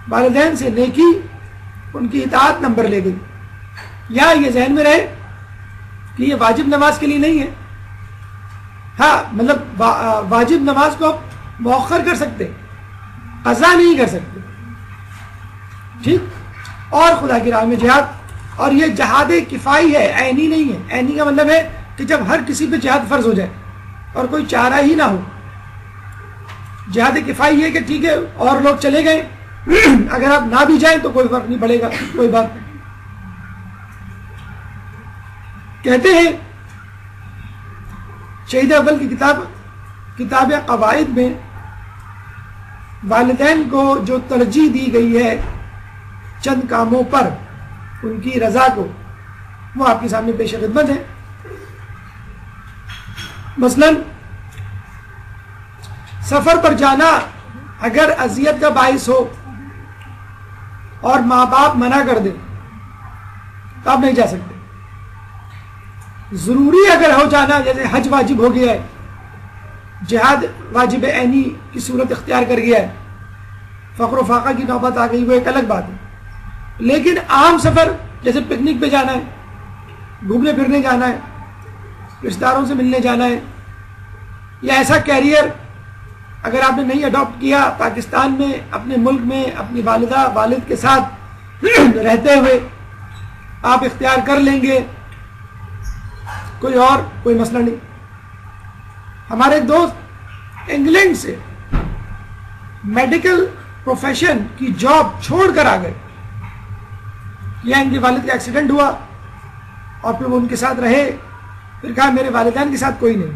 S1: والدین سے نیکی، ان کی اطاعت نمبر لے گئی. یا یہ ذہن میں رہے کہ یہ واجب نماز کے لیے نہیں ہے. ہاں مطلب واجب نماز کو آپ مؤخر کر سکتے، قضا نہیں کر سکتے، ٹھیک. اور خدا کی راہ میں جہاد، اور یہ جہاد کفائی ہے، عینی نہیں ہے. عینی کا مطلب ہے کہ جب ہر کسی پہ جہاد فرض ہو جائے اور کوئی چارہ ہی نہ ہو. جہاد کفائی ہے کہ ٹھیک ہے اور لوگ چلے گئے، اگر آپ نہ بھی جائیں تو کوئی فرق نہیں پڑے گا، کوئی بات نہیں. کہتے ہیں شہید اول کی کتاب قواعد میں والدین کو جو ترجیح دی گئی ہے چند کاموں پر ان کی رضا کو، وہ آپ کے سامنے پیش خدمت ہے. مثلا سفر پر جانا اگر اذیت کا باعث ہو اور ماں باپ منع کر دیں تو آپ نہیں جا سکتے. ضروری اگر ہو جانا، جیسے حج واجب ہو گیا ہے، جہاد واجب عینی کی صورت اختیار کر گیا ہے، فقر و فاقہ کی نوبت آ گئی، وہ ایک الگ بات ہے. لیکن عام سفر جیسے پکنک پہ جانا ہے، گھومنے پھرنے جانا ہے، رشتہ داروں سے ملنے جانا ہے، یا ایسا کیریئر اگر آپ نے نہیں اڈاپٹ کیا پاکستان میں، اپنے ملک میں اپنی والدہ والد کے ساتھ رہتے ہوئے آپ اختیار کر لیں گے، کوئی مسئلہ نہیں. ہمارے دوست انگلینڈ سے میڈیکل پروفیشن کی جاب چھوڑ کر آ گئے. یا ان کے والد کا ایکسیڈنٹ ہوا اور پھر وہ ان کے ساتھ رہے، پھر کہا میرے والدین کے ساتھ کوئی نہیں.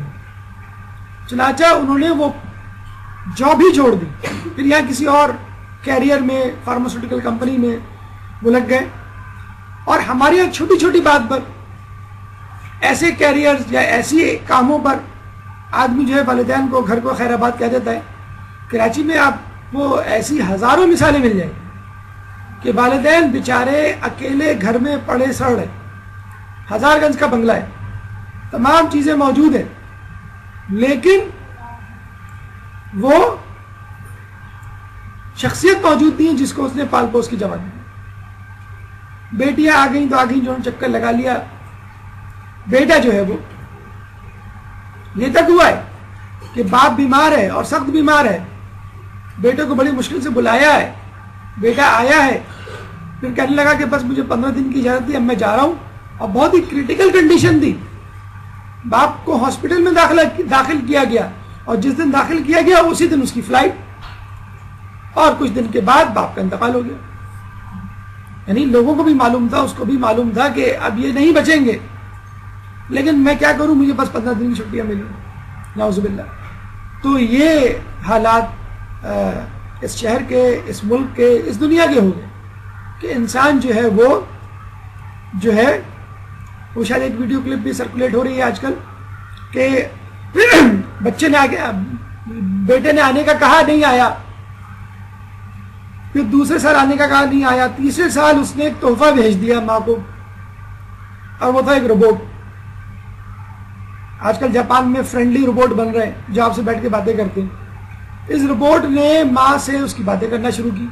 S1: چنانچہ انہوں نے وہ جاب ہی چھوڑ دی، پھر یہاں کسی اور کیریئر میں، فارماسیوٹیکل کمپنی میں وہ لگ گئے. اور ہمارے یہاں چھوٹی چھوٹی بات پر، ایسے کیریئرز یا ایسی کاموں پر آدمی جو ہے والدین کو، گھر کو خیر آباد کہہ دیتا ہے. کراچی میں آپ کو ایسی ہزاروں مثالیں مل جائیں کہ والدین بیچارے اکیلے گھر میں پڑے سڑ رہے، 1000 گز کا بنگلہ ہے، تمام چیزیں موجود ہیں، لیکن وہ شخصیت موجود نہیں ہے جس کو اس نے پال پوس کی جمع دی. بیٹیاں آ گئیں تو آ گئیں، جو چکر لگا لیا. بیٹا جو ہے وہ یہ تک ہوا ہے کہ باپ بیمار ہے اور سخت بیمار ہے، بیٹے کو بڑی مشکل سے بلایا ہے، بیٹا آیا ہے، پھر کہنے لگا کہ بس مجھے 15 دن کی اجازت دی، اب میں جا رہا ہوں. اور بہت ہی کریٹیکل کنڈیشن تھی، باپ کو ہاسپٹل میں داخل کیا گیا، اور جس دن داخل کیا گیا اسی دن اس کی فلائٹ، اور کچھ دن کے بعد باپ کا انتقال ہو گیا. یعنی لوگوں کو بھی معلوم تھا، اس کو بھی معلوم تھا کہ اب یہ نہیں بچیں گے، لیکن میں کیا کروں، مجھے بس 15 دن کی چھٹیاں ملی، نعوذ باللہ. تو یہ حالات اس شہر کے، اس ملک کے، اس دنیا کے ہو گئے کہ انسان جو ہے وہ شاید ایک ویڈیو کلپ بھی سرکولیٹ ہو رہی ہے آج کل کہ بچے نے بیٹے نے آنے کا کہا، نہیں آیا، پھر دوسرے سال آنے کا کہا، نہیں آیا، تیسرے سال اس نے ایک تحفہ بھیج دیا ماں کو، اور وہ تھا ایک روبوٹ. آج کل جاپان میں فرینڈلی روبوٹ بن رہے ہیں جو آپ سے بیٹھ کے باتیں کرتے ہیں. اس روبوٹ نے ماں سے اس کی باتیں کرنا شروع کی،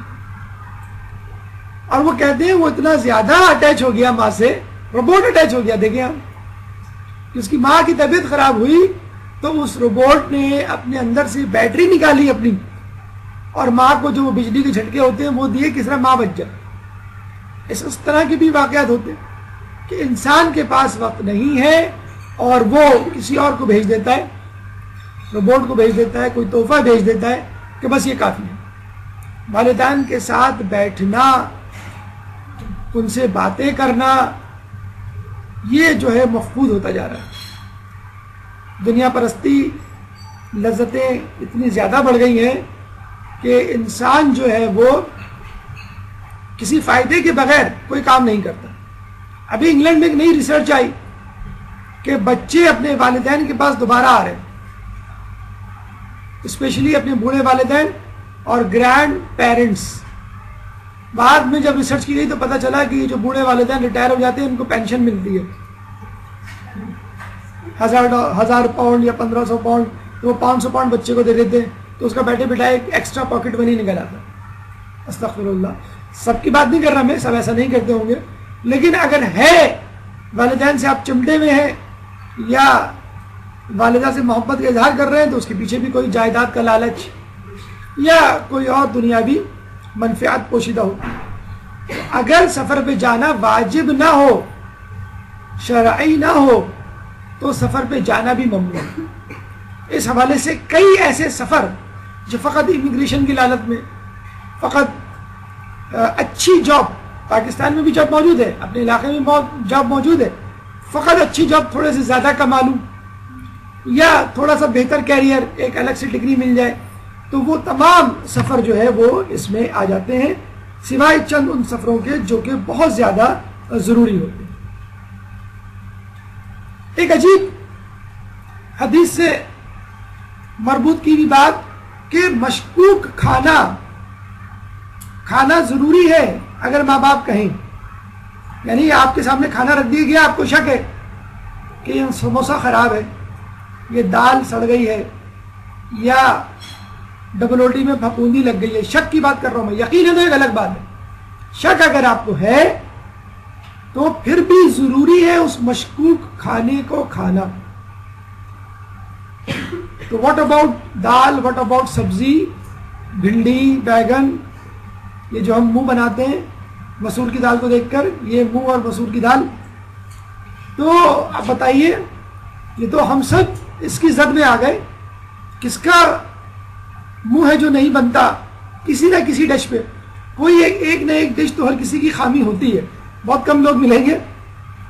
S1: اور وہ کہتے ہیں وہ اتنا زیادہ اٹیچ ہو گیا ماں سے، روبوٹ اٹیچ ہو گیا. دیکھیں آپ، اس کی ماں کی طبیعت خراب ہوئی تو اس روبوٹ نے اپنے اندر سے بیٹری نکالی اپنی، اور ماں کو جو بجلی کے جھٹکے ہوتے ہیں وہ دیے، کس طرح ماں بچ جائے. اس طرح کے بھی واقعات ہوتے ہیں کہ انسان کے پاس وقت نہیں ہے اور وہ کسی اور کو بھیج دیتا ہے، روبوٹ کو بھیج دیتا ہے، کوئی تحفہ بھیج دیتا ہے کہ بس یہ کافی ہے. والدین کے ساتھ بیٹھنا، ان سے باتیں کرنا، یہ جو ہے مفقود ہوتا جا رہا ہے. دنیا پرستی، لذتیں اتنی زیادہ بڑھ گئی ہیں کہ انسان جو ہے وہ کسی فائدے کے بغیر کوئی کام نہیں کرتا. ابھی انگلینڈ میں ایک نئی ریسرچ آئی کہ بچے اپنے والدین کے پاس دوبارہ آ رہے ہیں، اسپیشلی اپنے بوڑھے والدین اور گرینڈ پیرنٹس. بعد میں جب ریسرچ کی گئی تو پتہ چلا کہ یہ جو بوڑھے والدین ریٹائر ہو جاتے ہیں ان کو پینشن ملتی ہے 1000 پاؤنڈ یا 1500 پاؤنڈ، تو وہ 500 پاؤنڈ بچے کو دے دیتے ہیں، تو اس کا بیٹھے بٹھائے ایک ایکسٹرا پاکٹ منی نکل آتا. استغفر اللہ، سب کی بات نہیں کر رہا میں، سب ایسا نہیں کرتے ہوں گے، لیکن اگر ہے والدین سے آپ چمٹے میں ہیں یا والدہ سے محبت کا اظہار کر رہے ہیں تو اس کے پیچھے بھی کوئی جائیداد کا لالچ یا کوئی اور دنیاوی منفعت پوشیدہ ہو. اگر سفر پہ جانا واجب نہ ہو، شرعی نہ ہو، تو سفر پہ جانا بھی ممنوع ہے. اس حوالے سے کئی ایسے سفر جو فقط امیگریشن کی لالچ میں، فقط اچھی جاب، پاکستان میں بھی جاب موجود ہے، اپنے علاقے میں جاب موجود ہے، فقط اچھی جاب تھوڑے سے زیادہ کما لوں یا تھوڑا سا بہتر کیریئر، ایک الگ سے ڈگری مل جائے، تو وہ تمام سفر جو ہے وہ اس میں آ جاتے ہیں، سوائے چند ان سفروں کے جو کہ بہت زیادہ ضروری ہوتے ہیں. ایک عجیب حدیث سے مربوط کی بھی بات کہ مشکوک کھانا ضروری ہے اگر ماں باپ کہیں، یعنی آپ کے سامنے کھانا رکھ دیا گیا، آپ کو شک ہے کہ یہ سموسہ خراب ہے، یہ دال سڑ گئی ہے، یا ڈبل روٹی میں پھپھوندی لگ گئی ہے، شک کی بات کر رہا ہوں میں، یقین ہے تو ایک الگ بات ہے. شک اگر آپ کو ہے تو پھر بھی ضروری ہے اس مشکوک کھانے کو کھانا. تو واٹ اباؤٹ دال، واٹ اباؤٹ سبزی، بھنڈی، بیگن، یہ جو ہم منہ بناتے ہیں مسور کی دال کو دیکھ کر، یہ منہ اور مسور کی دال، تو اب بتائیے، یہ تو ہم سب اس کی زد میں آ گئے. کس کا منہ ہے جو نہیں بنتا کسی نہ کسی ڈش پہ؟ کوئی ایک نہ ایک ڈش تو ہر کسی کی خامی ہوتی ہے. بہت کم لوگ ملیں گے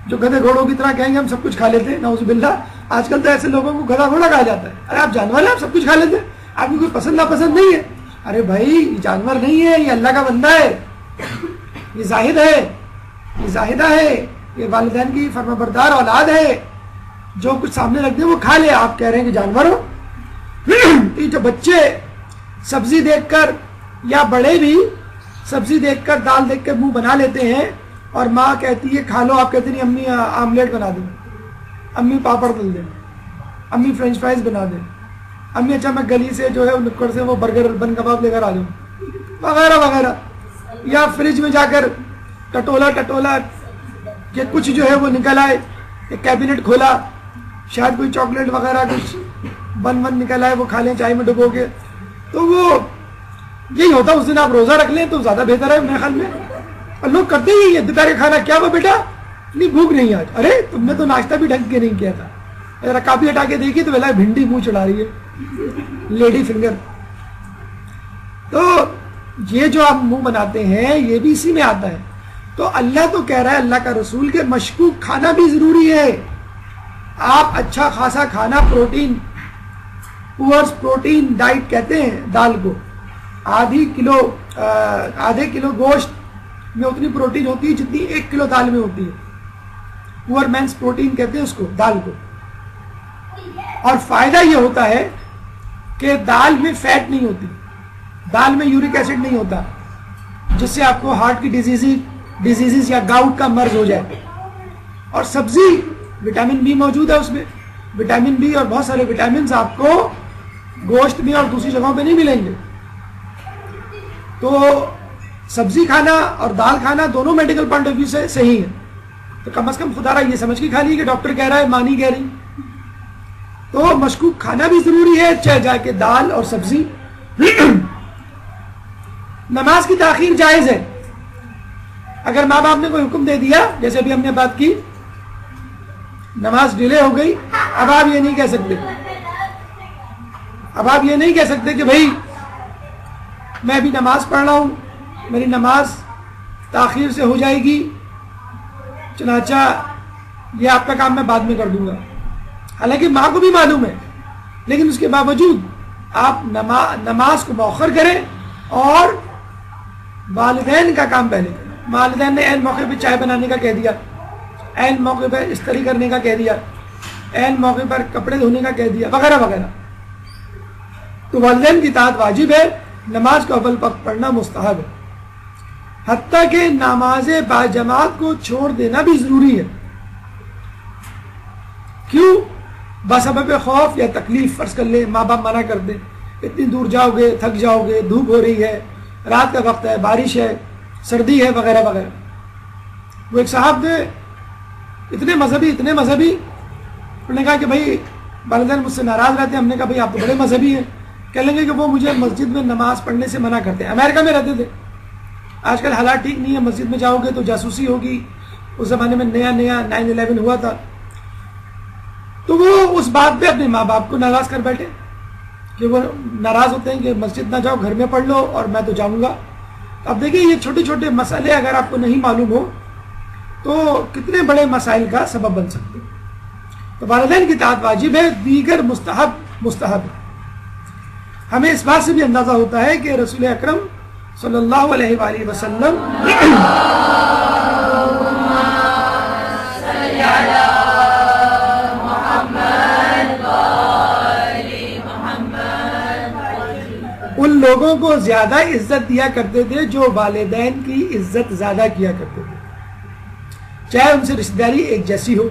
S1: جو گدھے گھوڑوں کی طرح کہیں گے ہم سب کچھ کھا لیتے ہیں، نعوذ باللہ. آج کل تو ایسے لوگوں کو گدھا گھوڑا کہا جاتا ہے. ارے آپ جانور ہیں، آپ سب کچھ کھا لیتے ہیں، آپ کو کوئی پسند ناپسند نہیں ہے. ارے بھائی یہ جانور نہیں ہے، یہ اللہ کا بندہ ہے، یہ زاہد ہے، یہ زاہدہ ہے، یہ والدین کی فرمانبردار اولاد ہے، جو کچھ سامنے رکھ دیں وہ کھا لے. آپ کہہ رہے ہیں کہ جانور ہو. یہ جو بچے سبزی دیکھ کر یا بڑے بھی سبزی دیکھ کر، دال دیکھ کر منہ بنا لیتے ہیں، اور ماں کہتی ہے کھا لو، آپ کہتے نہیں امی آملیٹ بنا دیں، امی پاپڑ تل دیں، امی فرینچ فرائز بنا دیں، امی اچھا میں گلی سے جو ہے نکڑ سے وہ برگر بن کباب لے کر آ جاؤں، وغیرہ وغیرہ. یا فریج میں جا کر ٹٹولا کہ کچھ جو ہے وہ نکل آئے، ایک کیبنٹ کھولا، شاید کوئی چاکلیٹ وغیرہ کچھ بن نکل آئے، وہ کھا لیں چائے میں ڈبو کے. تو وہ یہی ہوتا، اس دن آپ روزہ رکھ لیں تو زیادہ بہتر ہے میرے خیال میں. اور لوگ کرتے ہی ہے، دوپہر کا کھانا کیا ہوا بیٹا، اتنی بھوک نہیں آج، ارے تم نے تو ناشتہ بھی ڈھنگ کے نہیں کیا تھا. ذرا کافی ہٹا کے دیکھی تو ویلا بھنڈی منہ چڑھا رہی ہے، لیڈی فنگر. تو یہ جو آپ منہ بناتے ہیں یہ بھی اسی میں آتا ہے. تو اللہ تو کہہ رہا ہے، اللہ کا رسول، کے مشکوک کھانا بھی ضروری ہے. آپ اچھا خاصا کھانا، پروٹین، پورس پروٹین ڈائٹ کہتے ہیں دال کو. آدھے کلو گوشت میں اتنی پروٹین ہوتی ہے جتنی 1 کلو دال میں ہوتی ہے. پور مینس پروٹین کہتے ہیں اس کو، دال کو. اور فائدہ یہ ہوتا ہے کہ دال میں فیٹ نہیں ہوتی، دال میں یورک ایسڈ نہیں ہوتا جس سے آپ کو ہارٹ کی ڈیزیزز یا گاؤٹ کا مرض ہو جائے. اور سبزی، وٹامن بی موجود ہے اس میں، وٹامن بی اور بہت سارے وٹامنز آپ کو گوشت میں اور دوسری جگہوں پہ نہیں ملیں گے. تو سبزی کھانا اور دال کھانا دونوں میڈیکل پوائنٹ آف ویو سے صحیح ہے. تو کم از کم خدا رہا یہ سمجھ کے کھا لیے کہ ڈاکٹر کہہ رہا ہے، ماں نہیں کہہ رہی. تو مشکوک کھانا بھی ضروری ہے، چاہے جا کے دال اور سبزی. نماز کی تاخیر جائز ہے. اگر ماں باپ نے کوئی حکم دے دیا، جیسے ابھی ہم نے بات کی، نماز ڈیلے ہو گئی، اب آپ یہ نہیں کہہ سکتے کہ بھائی میں ابھی نماز پڑھ رہا ہوں، میری نماز تاخیر سے ہو جائے گی، چنانچہ یہ آپ کا کام میں بعد میں کر دوں گا. حالانکہ ماں کو بھی معلوم ہے، لیکن اس کے باوجود آپ نماز کو مؤخر کریں اور والدین کا کام پہلے کریں. والدین نے عین موقع پہ چائے بنانے کا کہہ دیا، عین موقع پر استری کرنے کا کہہ دیا، عین موقع پر کپڑے دھونے کا کہہ دیا، وغیرہ وغیرہ. تو والدین کی اطاعت واجب ہے، نماز کو اول وقت پڑھنا مستحب ہے، حتیٰ کہ نماز باجماعت کو چھوڑ دینا بھی ضروری ہے. کیوں؟ بسبب خوف یا تکلیف. فرض کر لیں ماں باپ منع کر دیں، اتنی دور جاؤ گے، تھک جاؤ گے، دھوپ ہو رہی ہے، رات کا وقت ہے، بارش ہے، سردی ہے، وغیرہ وغیرہ. وہ ایک صاحب تھے اتنے مذہبی، انہوں نے کہا کہ بھائی والدین مجھ سے ناراض رہتے ہیں. ہم نے کہا بھائی آپ تو بڑے مذہبی ہیں. کہنے لگے کہ وہ مجھے مسجد میں نماز پڑھنے سے منع کرتے ہیں. امریکہ میں رہتے تھے. آج کل حالات ٹھیک نہیں ہے، مسجد میں جاؤ گے تو جاسوسی ہوگی. اس زمانے میں نیا 9/11 ہوا تھا. تو وہ اس بات پہ اپنے ماں باپ کو ناراض کر بیٹھے کہ وہ ناراض ہوتے ہیں کہ مسجد نہ جاؤ، گھر میں پڑھ لو اور میں تو جاؤں گا. اب دیکھیں یہ چھوٹے چھوٹے مسئلے اگر آپ کو نہیں معلوم ہو تو کتنے بڑے مسائل کا سبب بن سکتے ہیں. تو والدین کی اطاعت واجب ہے، دیگر مستحب ہے. ہمیں اس بات سے بھی اندازہ ہوتا ہے کہ رسول اکرم صلی اللہ علیہ وآلہ وسلم ان لوگوں کو زیادہ عزت دیا کرتے تھے جو والدین کی عزت زیادہ کیا کرتے تھے، چاہے ان سے رشتہ داری ایک جیسی ہو.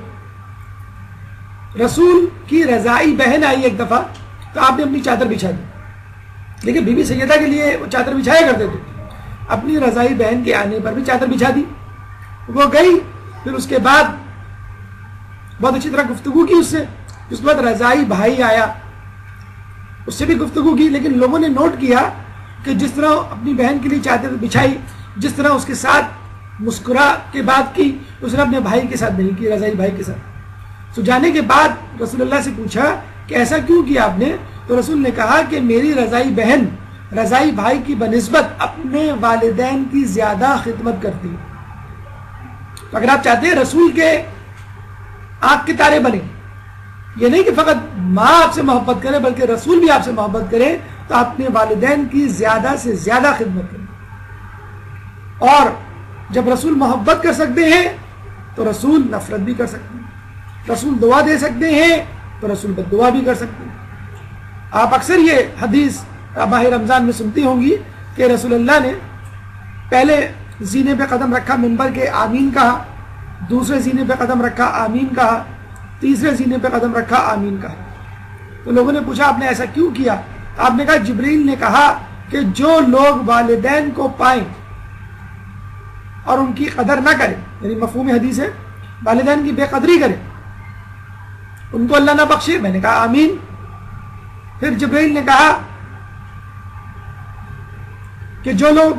S1: رسول کی رضائی بہن آئی ایک دفعہ تو آپ نے اپنی چادر بچھا دی. لیکن بی بی سیدہ کے لیے وہ چادر بچھایا کرتے تھے. اپنی رضائی بہن کے آنے پر بھی چادر بچھا دی. وہ گئی، پھر اس کے بعد بہت اچھی طرح گفتگو کی اس سے. اس کے بعد رضائی بھائی آیا، اس سے بھی گفتگو کی. لیکن لوگوں نے نوٹ کیا کہ جس طرح اپنی بہن کے لیے چادر بچھائی، جس طرح اس کے ساتھ مسکرا کے بات کی، اس نے اپنے بھائی کے ساتھ نہیں کی، رضائی بھائی کے ساتھ. تو جانے کے بعد رسول اللہ سے پوچھا کہ ایسا کیوں کیا آپ نے؟ تو رسول نے کہا کہ میری رضائی بہن رضائی بھائی کی بنسبت اپنے والدین کی زیادہ خدمت کرتی ہے. تو اگر آپ چاہتے ہیں رسول کے آنکھ کے تارے بنے، یہ نہیں کہ فقط ماں آپ سے محبت کرے بلکہ رسول بھی آپ سے محبت کرے، تو اپنے والدین کی زیادہ سے زیادہ خدمت کریں. اور جب رسول محبت کر سکتے ہیں تو رسول نفرت بھی کر سکتے ہیں. رسول دعا دے سکتے ہیں تو رسول بد دعا بھی کر سکتے ہیں. آپ اکثر یہ حدیث ماہ رمضان میں سنتی ہوں گی کہ رسول اللہ نے پہلے زینے پہ قدم رکھا، منبر کے آمین کہا، دوسرے زینے پہ قدم رکھا، آمین کہا، تیسرے زینے پہ قدم رکھا، آمین کہا. تو لوگوں نے پوچھا آپ نے ایسا کیوں کیا؟ آپ نے کہا جبریل نے کہا کہ جو لوگ والدین کو پائیں اور ان کی قدر نہ کریں، یعنی مفہوم حدیث ہے والدین کی بے قدری کریں، ان کو اللہ نہ بخشے. میں نے کہا آمین. پھر جبرائیل نے کہا کہ جو لوگ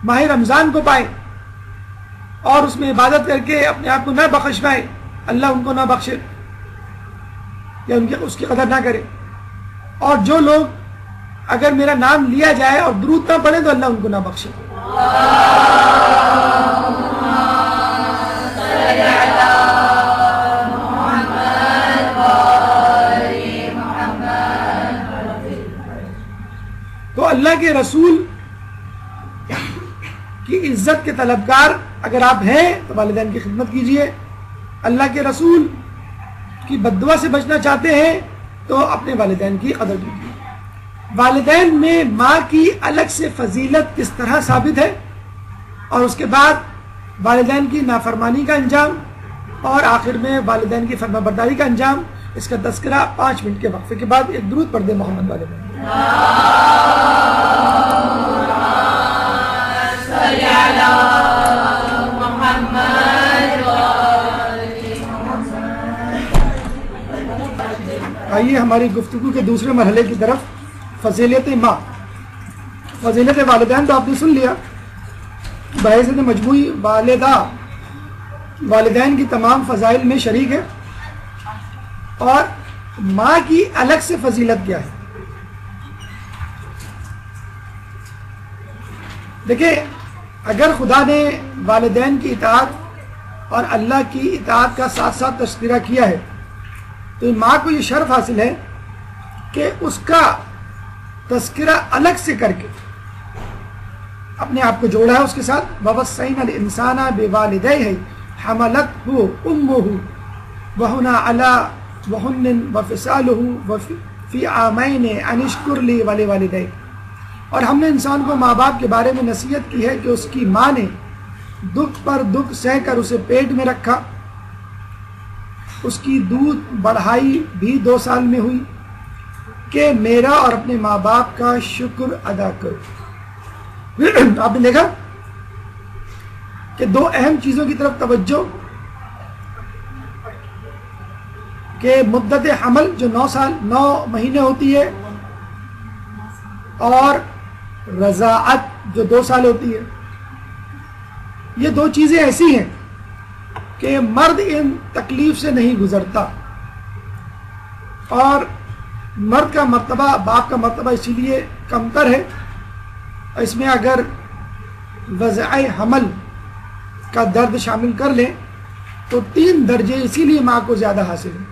S1: ماہ رمضان کو پائے اور اس میں عبادت کر کے اپنے آپ کو نہ بخش پائے، اللہ ان کو نہ بخشے یا ان کی اس کی قدر نہ کرے. اور جو لوگ اگر میرا نام لیا جائے اور درود نہ پڑھے تو اللہ ان کو نہ بخشے. تو اللہ کے رسول کی عزت کے طلبگار اگر آپ ہیں تو والدین کی خدمت کیجئے. اللہ کے رسول کی بددعا سے بچنا چاہتے ہیں تو اپنے والدین کی قدر کیجیے. والدین میں ماں کی الگ سے فضیلت کس طرح ثابت ہے، اور اس کے بعد والدین کی نافرمانی کا انجام، اور آخر میں والدین کی فرما برداری کا انجام، اس کا تذکرہ 5 منٹ کے وقفے کے بعد. ایک درود پڑھ دیں محمد والے میں. آئیے ہماری گفتگو کے دوسرے مرحلے کی طرف، فضیلت ماں. فضیلت والدین تو آپ نے سن لیا، بحیثیت مجموعی والدہ والدین کی تمام فضائل میں شریک ہے. اور ماں کی الگ سے فضیلت کیا ہے؟ دیکھیں، اگر خدا نے والدین کی اطاعت اور اللہ کی اطاعت کا ساتھ ساتھ تذکرہ کیا ہے تو ماں کو یہ شرف حاصل ہے کہ اس کا تذکرہ الگ سے کر کے اپنے آپ کو جوڑا ہے اس کے ساتھ. وَوَصَّيْنَا الْإِنسَانَ بِوَالِدَيْهِ حَمَلَتْهُ أُمُّهُ وَهُنَا عَلَى وَهُنٍ وَفِصَالُهُ فِي عَامَيْنِ أَنِ اشْكُرْ لِي وَلِوَالِدَيْكَ. اور ہم نے انسان کو ماں باپ کے بارے میں نصیحت کی ہے کہ اس کی ماں نے دکھ پر دکھ سہ کر اسے پیٹ میں رکھا, اس کی دودھ بڑھائی بھی 2 سال میں ہوئی, کہ میرا اور اپنے ماں باپ کا شکر ادا کرو. آپ نے دیکھا کہ 2 اہم چیزوں کی طرف توجہ, کہ مدت حمل جو 9 مہینے ہوتی ہے, اور رضاعت جو 2 سال ہوتی ہے. یہ 2 چیزیں ایسی ہیں کہ مرد ان تکلیف سے نہیں گزرتا, اور مرد کا مرتبہ باپ کا مرتبہ اسی لیے کمتر ہے. اس میں اگر وضع حمل کا درد شامل کر لیں تو 3 درجے اسی لیے ماں کو زیادہ حاصل ہیں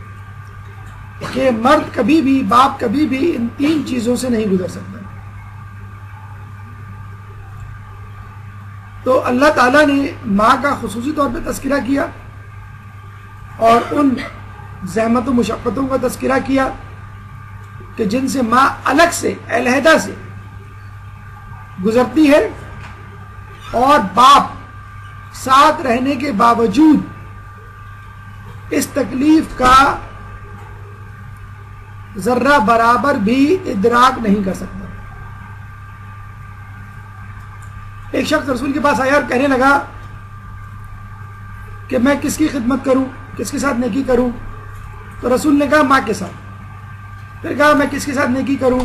S1: کہ مرد کبھی بھی, باپ کبھی بھی ان 3 چیزوں سے نہیں گزر سکتا. تو اللہ تعالیٰ نے ماں کا خصوصی طور پہ تذکرہ کیا, اور ان زحمت و مشقتوں کا تذکرہ کیا کہ جن سے ماں الگ سے, علیحدہ سے گزرتی ہے, اور باپ ساتھ رہنے کے باوجود اس تکلیف کا ذرہ برابر بھی ادراک نہیں کر سکتا. ایک شخص رسول کے پاس آیا اور کہنے لگا کہ میں کس کی خدمت کروں, کس کے ساتھ نیکی کروں؟ تو رسول نے کہا ماں کے ساتھ. پھر کہا میں کس کے ساتھ نیکی کروں؟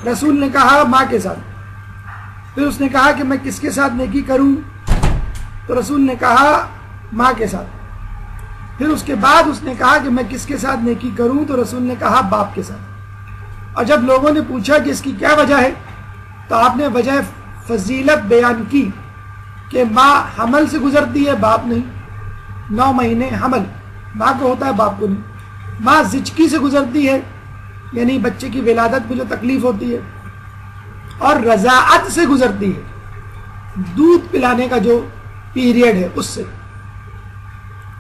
S1: رسول نے کہا ماں کے ساتھ. پھر اس نے کہا کہ میں کس کے ساتھ نیکی کروں؟ تو رسول نے کہا ماں کے ساتھ. پھر اس کے بعد اس نے کہا کہ میں کس کے ساتھ نیکی کروں؟ تو رسول نے کہا باپ کے ساتھ. اور جب لوگوں نے پوچھا کہ اس کی کیا وجہ ہے تو آپ نے وجہ فضیلت بیان کی کہ ماں حمل سے گزرتی ہے, باپ نہیں. 9 مہینے حمل ماں کو ہوتا ہے, باپ کو نہیں. ماں زچکی سے گزرتی ہے, یعنی بچے کی ولادت میں جو تکلیف ہوتی ہے, اور رضاعت سے گزرتی ہے, دودھ پلانے کا جو پیریڈ ہے اس سے.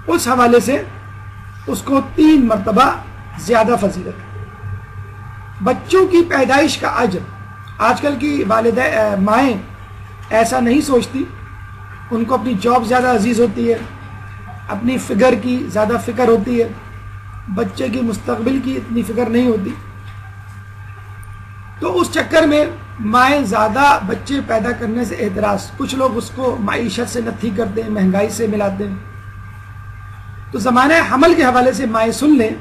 S1: اس حوالے سے اس کو 3 مرتبہ زیادہ فضیلت ہے. بچوں کی پیدائش کا اجر آج کل کی مائیں ایسا نہیں سوچتی. ان کو اپنی جاب زیادہ عزیز ہوتی ہے, اپنی فگر کی زیادہ فکر ہوتی ہے, بچے کی مستقبل کی اتنی فکر نہیں ہوتی. تو اس چکر میں مائیں زیادہ بچے پیدا کرنے سے اعتراض, کچھ لوگ اس کو معیشت سے نتھی کرتے ہیں, مہنگائی سے ملاتے ہیں. تو زمانہ حمل کے حوالے سے مائیں سن لیں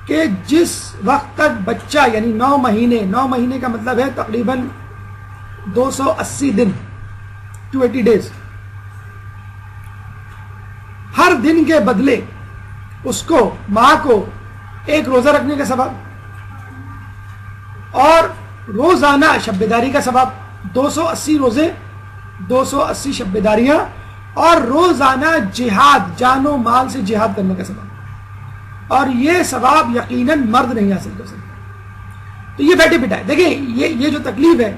S1: کہ جس وقت تک بچہ, یعنی 9 مہینے کا مطلب ہے تقریباً 280 دن, 280 ڈیز, ہر دن کے بدلے اس کو, ماں کو, 1 روزہ رکھنے کا ثواب, اور روزانہ شب بیداری کا ثواب. 280 روزے, 280 شب بیداریاں, اور روزانہ جہاد, جان و مال سے جہاد کرنے کا ثواب. اور یہ ثواب یقیناً مرد نہیں حاصل کر سکتا. تو یہ بیٹے بٹائے دیکھیں, یہ جو تکلیف ہے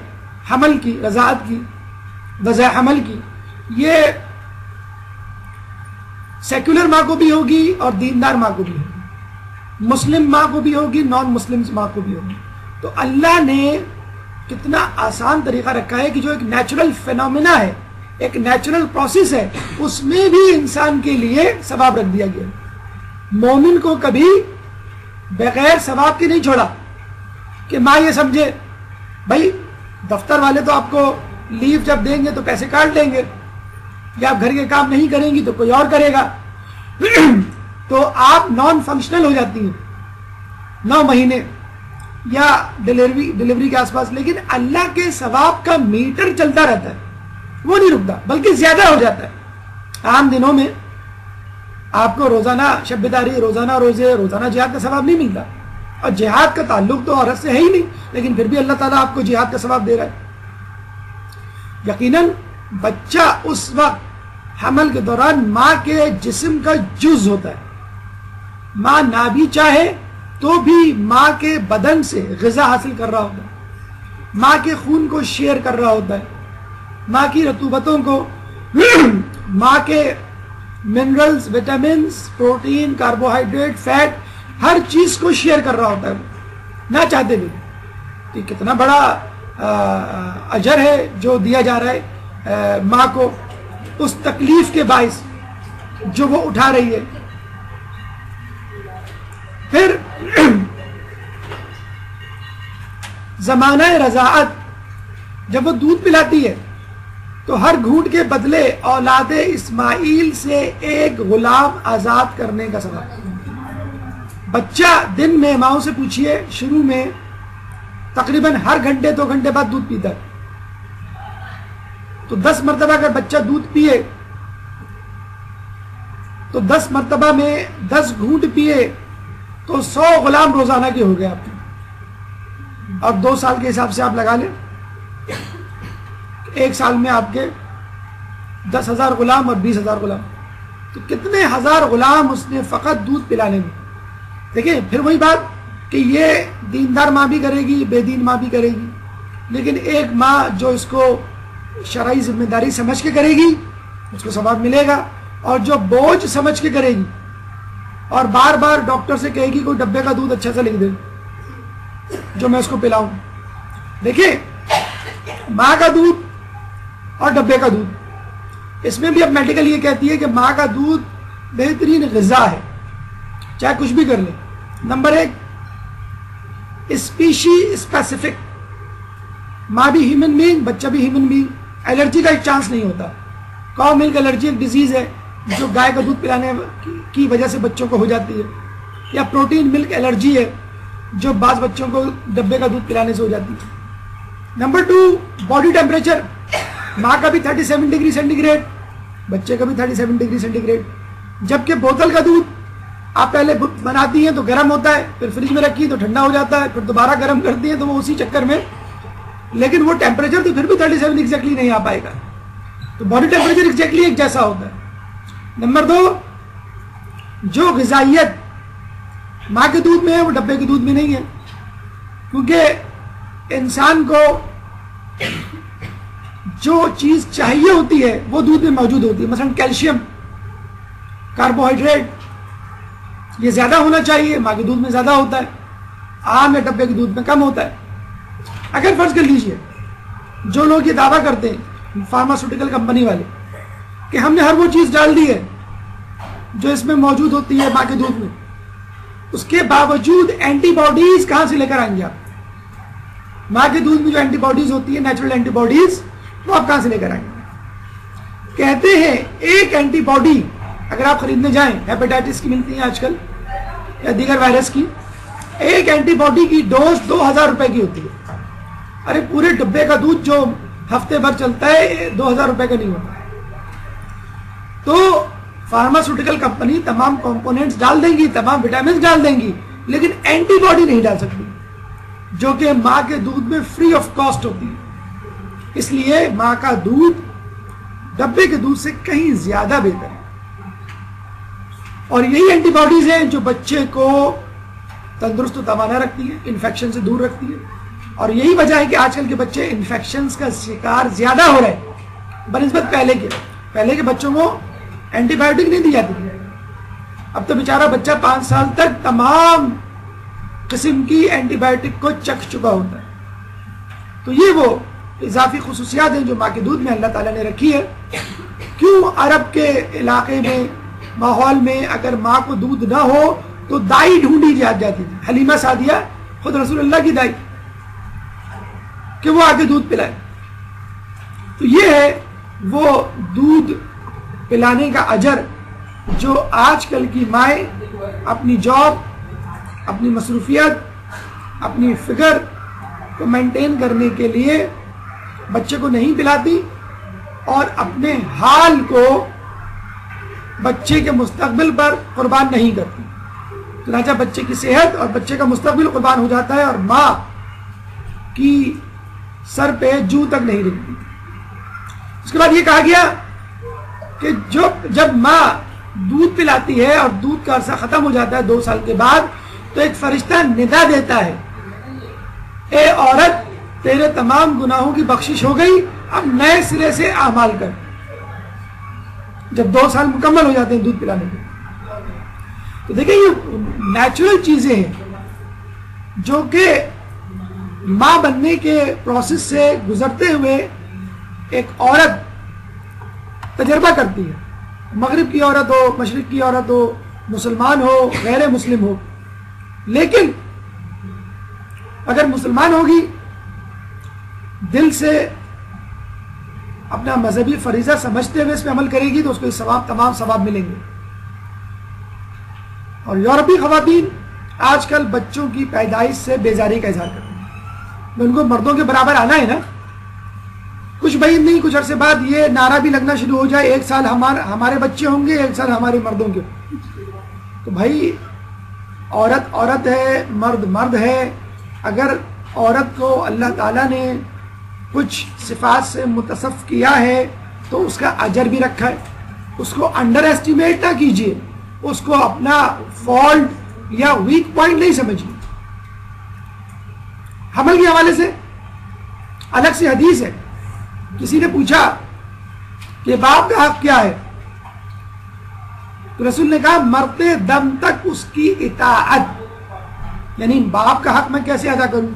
S1: حمل کی, رضاعت کی, وضع حمل کی, یہ سیکولر ماں کو بھی ہوگی اور دیندار ماں کو بھی ہوگی, مسلم ماں کو بھی ہوگی, نان مسلم ماں کو بھی ہوگی. تو اللہ نے کتنا آسان طریقہ رکھا ہے کہ جو ایک نیچرل فینومینا ہے, ایک نیچرل پروسیس ہے, اس میں بھی انسان کے لیے ثواب رکھ دیا گیا. مومن کو کبھی بغیر ثواب کے نہیں چھوڑا کہ ماں یہ سمجھے بھائی دفتر والے تو آپ کو لیو جب دیں گے تو پیسے کاٹ لیں گے, یا آپ گھر کے کام نہیں کریں گی تو کوئی اور کرے گا, تو آپ نان فنکشنل ہو جاتی ہیں 9 مہینے یا ڈلیوری کے آس پاس. لیکن اللہ کے ثواب کا میٹر چلتا رہتا ہے, وہ نہیں رکتا بلکہ زیادہ ہو جاتا ہے. عام دنوں میں آپ کو روزانہ شب بیداری, روزانہ روزے, روزانہ جہاد کا ثواب نہیں ملتا, اور جہاد کا تعلق تو عورت سے ہے ہی نہیں, لیکن پھر بھی اللہ تعالیٰ آپ کو جہاد کا ثواب دے رہا ہے. یقیناً بچہ اس وقت حمل کے دوران ماں کے جسم کا جز ہوتا ہے. ماں نہ بھی چاہے تو بھی ماں کے بدن سے غذا حاصل کر رہا ہوتا ہے, ماں کے خون کو شیئر کر رہا ہوتا ہے, ماں کی رطوبتوں کو، ماں کے minerals, vitamins, protein, carbohydrate, fat, ہر چیز کو شیئر کر رہا ہوتا ہے نہ چاہتے بھی. تو کتنا بڑا اجر ہے جو دیا جا رہا ہے ماں کو اس تکلیف کے باعث جو وہ اٹھا رہی ہے. پھر زمانہ رضاعت، جب وہ دودھ پلاتی ہے تو ہر گھونٹ کے بدلے اولاد اسماعیل سے ایک غلام آزاد کرنے کا سبب. بچہ دن میں، ماؤں سے پوچھئے، شروع میں تقریباً ہر گھنٹے 2 گھنٹے بعد دودھ پیتا ہے. تو 10 مرتبہ اگر بچہ دودھ پیے تو 10 مرتبہ میں 10 گھونٹ پیے تو 100 غلام روزانہ کے ہو گئے آپ کے. اور 2 سال کے حساب سے آپ لگا لیں، 1 سال میں آپ کے 10,000 غلام اور 20,000 غلام، تو کتنے ہزار غلام اس نے فقط دودھ پلانے میں. دیکھیں پھر وہی بات کہ یہ دیندار ماں بھی کرے گی، بے دین ماں بھی کرے گی، لیکن ایک ماں جو اس کو شرعی ذمہ داری سمجھ کے کرے گی اس کو ثواب ملے گا، اور جو بوجھ سمجھ کے کرے گی اور بار بار ڈاکٹر سے کہے گی کوئی ڈبے کا دودھ اچھا سا لکھ دے جو میں اس کو پلاؤں. دیکھیں ماں کا دودھ اور ڈبے کا دودھ، اس میں بھی اب میڈیکل یہ کہتی ہے کہ ماں کا دودھ بہترین غذا ہے، چاہے کچھ بھی کر لیں. نمبر 1، اسپیشی اسپیسیفک، ماں بھی ہیومن بینگ، بچہ بھی ہیومن بینگ، الرجی کا ایک چانس نہیں ہوتا. کاؤ ملک الرجی ایک ڈیزیز ہے جو گائے کا دودھ پلانے کی وجہ سے بچوں کو ہو جاتی ہے، یا پروٹین ملک الرجی ہے جو بعض بچوں کو ڈبے کا دودھ پلانے سے ہو جاتی ہے. نمبر 2، باڈی ٹیمپریچر، ماں کا بھی 37 ڈگری سینٹی گریڈ، بچے کا بھی 37 ڈگری سینٹی گریڈ. جبکہ بوتل کا دودھ آپ پہلے بناتی ہیں تو گرم ہوتا ہے، پھر فریج میں رکھی تو ٹھنڈا ہو جاتا ہے، پھر دوبارہ گرم کرتی ہیں تو وہ اسی چکر میں، لیکن وہ ٹیمپریچر تو پھر بھی 37 ایگزیکٹلی نہیں آ پائے گا. تو باڈی ٹیمپریچر ایگزیکٹلی ایک جیسا ہوتا ہے. نمبر 2، جو غذائیت ماں کے دودھ میں ہے وہ ڈبے کے دودھ میں نہیں ہے، کیونکہ انسان کو جو چیز چاہیے ہوتی ہے وہ دودھ میں موجود ہوتی ہے. مثلا کیلشیم، کاربوہائیڈریٹ، یہ زیادہ ہونا چاہیے، ماں کے دودھ میں زیادہ ہوتا ہے، عام یا ڈبے کے دودھ میں کم ہوتا ہے. اگر فرض کر لیجئے جو لوگ یہ دعویٰ کرتے ہیں فارماسوٹیکل کمپنی والے کہ ہم نے ہر وہ چیز ڈال دی ہے جو اس میں موجود ہوتی ہے ماں کے دودھ میں، اس کے باوجود اینٹی باڈیز کہاں سے لے کر آئیں گے آپ؟ ماں کے دودھ میں جو اینٹی باڈیز ہوتی ہے، نیچرل اینٹی باڈیز، وہ آپ کہاں سے لے کر آئیں گے؟ کہتے ہیں ایک اینٹی باڈی اگر آپ خریدنے جائیں، ہیپیٹائٹس کی ملتی ہیں آج کل یا دیگر وائرس کی، ایک اینٹی باڈی کی ڈوز 2,000 روپے کی ہوتی ہے. ارے پورے ڈبے کا دودھ جو ہفتے بھر چلتا ہے 2,000 روپے کا نہیں ہوتا. تو فارماسوٹیکل کمپنی تمام کمپوننٹس ڈال دیں گی، تمام وٹامنس ڈال دیں گی، لیکن اینٹی باڈی نہیں ڈال سکتی جو کہ ماں کے دودھ میں فری آف کاسٹ ہوتی ہے. اس لیے ماں کا دودھ ڈبے کے دودھ سے کہیں زیادہ بہتر ہے. اور یہی اینٹی باڈیز ہیں جو بچے کو تندرست و توانا رکھتی ہیں، انفیکشن سے دور رکھتی ہیں. اور یہی وجہ ہے کہ آج کل کے بچے انفیکشنز کا شکار زیادہ ہو رہے ہیں بنسبت پہلے کے بچوں کو اینٹی بایوٹک نہیں دی جاتی تھی. اب تو بیچارہ بچہ 5 سال تک تمام قسم کی اینٹی بایوٹک کو چکھ چکا ہوتا ہے. تو یہ وہ اضافی خصوصیات ہیں جو ماں کے دودھ میں اللہ تعالیٰ نے رکھی ہے. کیوں عرب کے علاقے میں، ماحول میں اگر ماں کو دودھ نہ ہو تو دائی ڈھونڈی جاتی تھی. حلیمہ سعدیہ خود رسول اللہ کی دائی کہ وہ آگے دودھ پلائے. تو یہ ہے وہ دودھ پلانے کا اجر جو آج کل کی مائیں اپنی جاب، اپنی مصروفیت، اپنی فکر کو مینٹین کرنے کے لیے بچے کو نہیں پلاتی اور اپنے حال کو بچے کے مستقبل پر قربان نہیں کرتی. چنانچہ بچے کی صحت اور بچے کا مستقبل قربان ہو جاتا ہے اور ماں کی سر پہ جو تک نہیں رکھتی. اس کے بعد یہ کہا گیا کہ جب ماں دودھ پلاتی ہے اور دودھ کا عرصہ ختم ہو جاتا ہے 2 سال کے بعد، تو ایک فرشتہ ندا دیتا ہے، اے عورت تیرے تمام گناہوں کی بخشش ہو گئی اب نئے سرے سے اعمال کر. جب 2 سال مکمل ہو جاتے ہیں دودھ پلانے کے, تو دیکھیں یہ نیچرل چیزیں ہیں جو کہ ماں بننے کے پروسیس سے گزرتے ہوئے ایک عورت تجربہ کرتی ہے. مغرب کی عورت ہو, مشرق کی عورت ہو, مسلمان ہو, غیر مسلم ہو, لیکن اگر مسلمان ہوگی, دل سے اپنا مذہبی فریضہ سمجھتے ہوئے اس پہ عمل کرے گی, تو اس کو ثواب, تمام ثواب ملیں گے. اور یورپی خواتین آج کل بچوں کی پیدائش سے بیزاری کا اظہار کرتی ہیں. ان کو مردوں کے برابر آنا ہے نا, کچھ بعید نہیں, کچھ عرصے بعد یہ نعرہ بھی لگنا شروع ہو جائے, 1 سال ہمارے بچے ہوں گے, 1 سال ہمارے مردوں کے. تو بھائی عورت عورت ہے, مرد مرد ہے. اگر عورت کو اللہ تعالیٰ نے کچھ صفات سے متصف کیا ہے تو اس کا اجر بھی رکھا ہے. اس کو انڈر ایسٹیمیٹ نہ کیجیے, اس کو اپنا فالٹ یا ویک پوائنٹ نہیں سمجھیے. حمل کے حوالے سے الگ سے حدیث ہے. کسی نے پوچھا کہ باپ کا حق کیا ہے, تو رسول نے کہا مرتے دم تک اس کی اطاعت. یعنی باپ کا حق میں کیسے ادا کروں؟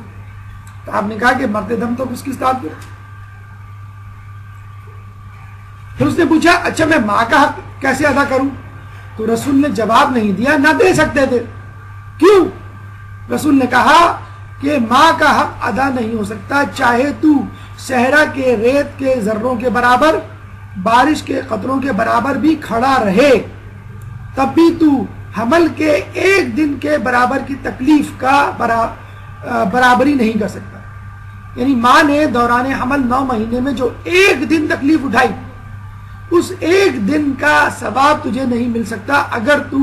S1: تو آپ نے کہا کہ مرتے دم تک اس کی اطاعت کرو. پھر اس نے پوچھا اچھا میں ماں کا حق کیسے ادا کروں؟ تو رسول نے جواب نہیں دیا, نہ دے سکتے تھے. کیوں؟ رسول نے کہا کہ ماں کا حق ادا نہیں ہو سکتا چاہے تو صحرا کے ریت کے ذروں کے برابر, بارش کے قطروں کے برابر بھی کھڑا رہے, تب بھی تو حمل کے 1 دن کے برابر کی تکلیف کا برابری نہیں کر سکتا. یعنی ماں نے دوران حمل 9 مہینے میں جو 1 دن تکلیف اٹھائی, اس 1 دن کا ثواب تجھے نہیں مل سکتا اگر تو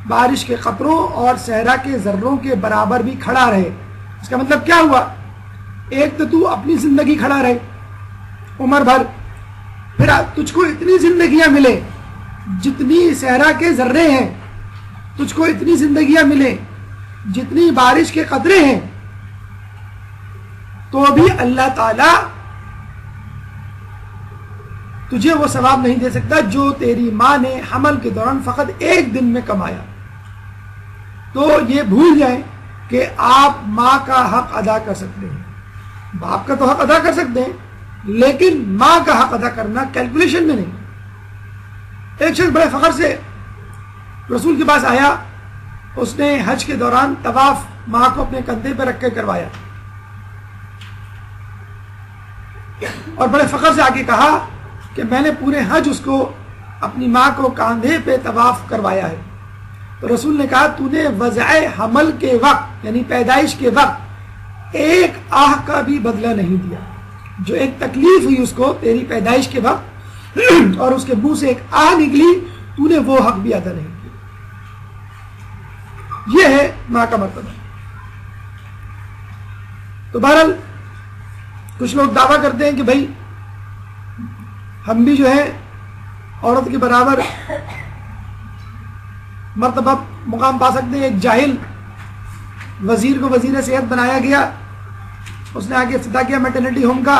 S1: بارش کے قطروں اور صحرا کے ذروں کے برابر بھی کھڑا رہے. اس کا مطلب کیا ہوا؟ ایک تو اپنی زندگی کھڑا رہے عمر بھر, پھر تجھ کو اتنی زندگیاں ملے جتنی صحرا کے ذرے ہیں, تجھ کو اتنی زندگیاں ملے جتنی بارش کے قطرے ہیں, تو بھی اللہ تعالی تجھے وہ ثواب نہیں دے سکتا جو تیری ماں نے حمل کے دوران فقط 1 دن میں کمایا. تو یہ بھول جائیں کہ آپ ماں کا حق ادا کر سکتے ہیں. باپ کا تو حق ادا کر سکتے ہیں, لیکن ماں کا حق ادا کرنا کیلکولیشن میں نہیں. ایک شخص بڑے فخر سے رسول کے پاس آیا, اس نے حج کے دوران طواف ماں کو اپنے کندھے پہ رکھ کے کروایا, اور بڑے فخر سے آ کے کہا کہ میں نے پورے حج اس کو اپنی ماں کو کاندھے پہ طواف کروایا ہے. تو رسول نے کہا تو نے وضع حمل کے وقت یعنی پیدائش کے وقت 1 آہ کا بھی بدلہ نہیں دیا. جو ایک تکلیف ہوئی اس کو تیری پیدائش کے وقت اور اس کے منہ سے 1 آہ نکلی, تو نے وہ حق بھی ادا نہیں کیا. یہ ہے ماں کا مرتبہ. تو بہرحال کچھ لوگ دعویٰ کرتے ہیں کہ بھائی ہم بھی جو ہے عورت کے برابر مرتبہ مقام پا سکتے ہیں. ایک جاہل وزیر کو وزیر صحت بنایا گیا, اس نے آگے افتتاح کیا میٹرنٹی ہوم کا,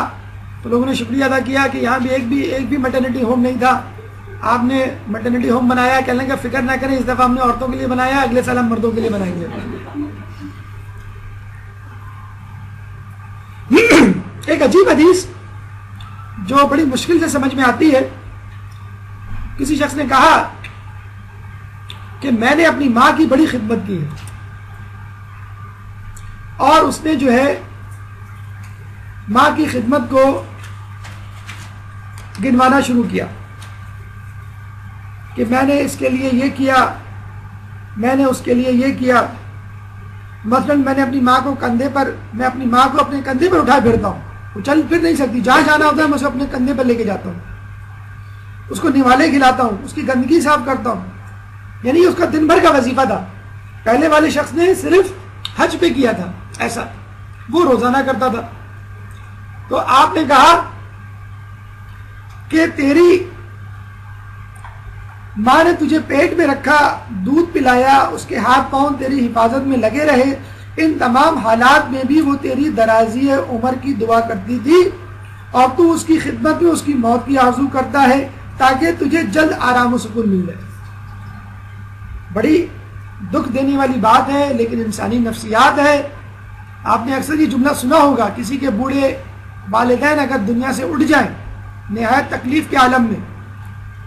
S1: تو لوگوں نے شکریہ ادا کیا کہ یہاں بھی ایک بھی میٹرنٹی ہوم نہیں تھا, آپ نے میٹرنٹی ہوم بنایا. کہنے کا فکر نہ کریں, اس دفعہ ہم نے عورتوں کے لیے بنایا, اگلے سال ہم مردوں کے لیے بنائیں گے. ایک عجیب حدیث جو بڑی مشکل سے سمجھ میں آتی ہے. کسی شخص نے کہا کہ میں نے اپنی ماں کی بڑی خدمت کی ہے, اور اس نے جو ہے ماں کی خدمت کو گنوانا شروع کیا کہ میں نے اس کے لیے یہ کیا, میں نے اس کے لیے یہ کیا. مثلا میں نے اپنی ماں کو اپنی ماں کو اپنے کندھے پر اٹھائے پھرتا ہوں, وہ چل پھر نہیں سکتی, جہاں جانا ہوتا ہے میں اسے اپنے کندھے پر لے کے جاتا ہوں, اس کو نوالے کھلاتا ہوں, اس کی گندگی صاف کرتا ہوں. یعنی اس کا دن بھر کا وظیفہ تھا. پہلے والے شخص نے صرف حج پہ کیا تھا ایسا, وہ روزانہ کرتا تھا. تو آپ نے کہا کہ تیری ماں نے تجھے پیٹ میں رکھا, دودھ پلایا, اس کے ہاتھ پاؤں تیری حفاظت میں لگے رہے, ان تمام حالات میں بھی وہ تیری درازی عمر کی دعا کرتی تھی, اور تو اس کی خدمت میں اس کی موت کی آرزو کرتا ہے تاکہ تجھے جلد آرام و سکون مل جائے. بڑی دکھ دینے والی بات ہے، لیکن انسانی نفسیات ہے. آپ نے اکثر یہ جملہ سنا ہوگا، کسی کے بوڑھے والدین اگر دنیا سے اٹھ جائیں نہایت تکلیف کے عالم میں،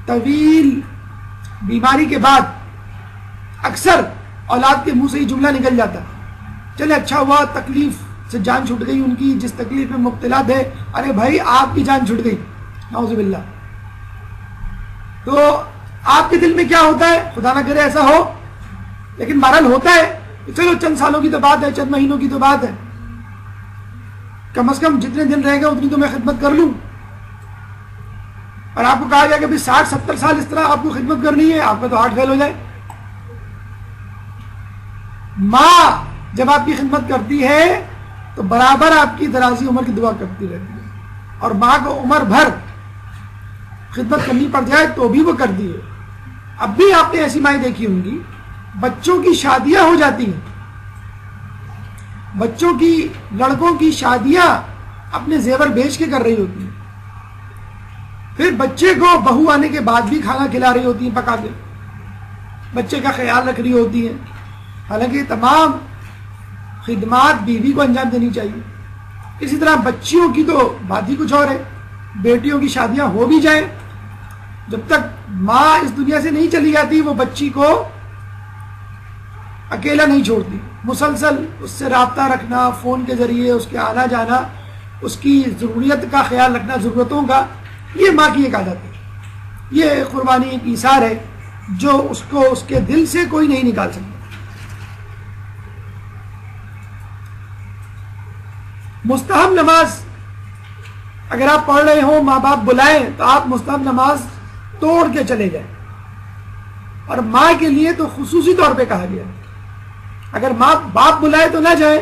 S1: طویل بیماری کے بعد، اکثر اولاد کے منہ سے یہ جملہ نکل جاتا، چلے اچھا ہوا تکلیف سے جان چھوٹ گئی ان کی، جس تکلیف میں مبتلا تھے، ارے بھائی آپ کی جان چھوٹ گئی، نعوذ باللہ. تو آپ کے دل میں کیا ہوتا ہے؟ خدا نہ کرے ایسا ہو، لیکن بہرحال ہوتا ہے کہ چلو چند سالوں کی تو بات ہے، چند مہینوں کی تو بات ہے، کم از کم جتنے دن رہے گا اتنی تو میں خدمت کر لوں. اور آپ کو کہا جائے کہ 60-70 سال اس طرح آپ کو خدمت کرنی ہے، آپ کا تو ہارٹ فیل ہو جائے. ماں جب آپ کی خدمت کرتی ہے تو برابر آپ کی درازی عمر کی دعا کرتی رہتی ہے، اور ماں کو عمر بھر خدمت کرنی پڑ جائے تو بھی وہ کرتی ہے. اب بھی آپ نے ایسی مائیں دیکھی ہوں گی، بچوں کی شادیاں ہو جاتی ہیں، بچوں کی، لڑکوں کی شادیاں اپنے زیور بیچ کے کر رہی ہوتی ہیں، پھر بچے کو بہو آنے کے بعد بھی کھانا کھلا رہی ہوتی ہیں، پکا کے بچے کا خیال رکھ رہی ہوتی ہیں. حالانکہ تمام خدمات بیوی کو انجام دینی چاہیے. اسی طرح بچیوں کی تو بات ہی کچھ اور ہے. بیٹیوں کی شادیاں ہو بھی جائیں، جب تک ماں اس دنیا سے نہیں چلی جاتی وہ بچی کو اکیلا نہیں چھوڑتی، مسلسل اس سے رابطہ رکھنا، فون کے ذریعے اس کے آنا جانا، اس کی ضروریت کا خیال رکھنا، ضرورتوں کا، یہ ماں کی ایک عادت ہے. یہ قربانی ایک ایثار ہے جو اس کو اس کے دل سے کوئی نہیں نکال سکتا. مستحب نماز اگر آپ پڑھ رہے ہو، ماں باپ بلائیں تو آپ مستحب نماز توڑ کے چلے جائیں. اور ماں کے لیے تو خصوصی طور پہ کہا گیا، اگر ماں باپ بلائے تو نہ جائیں،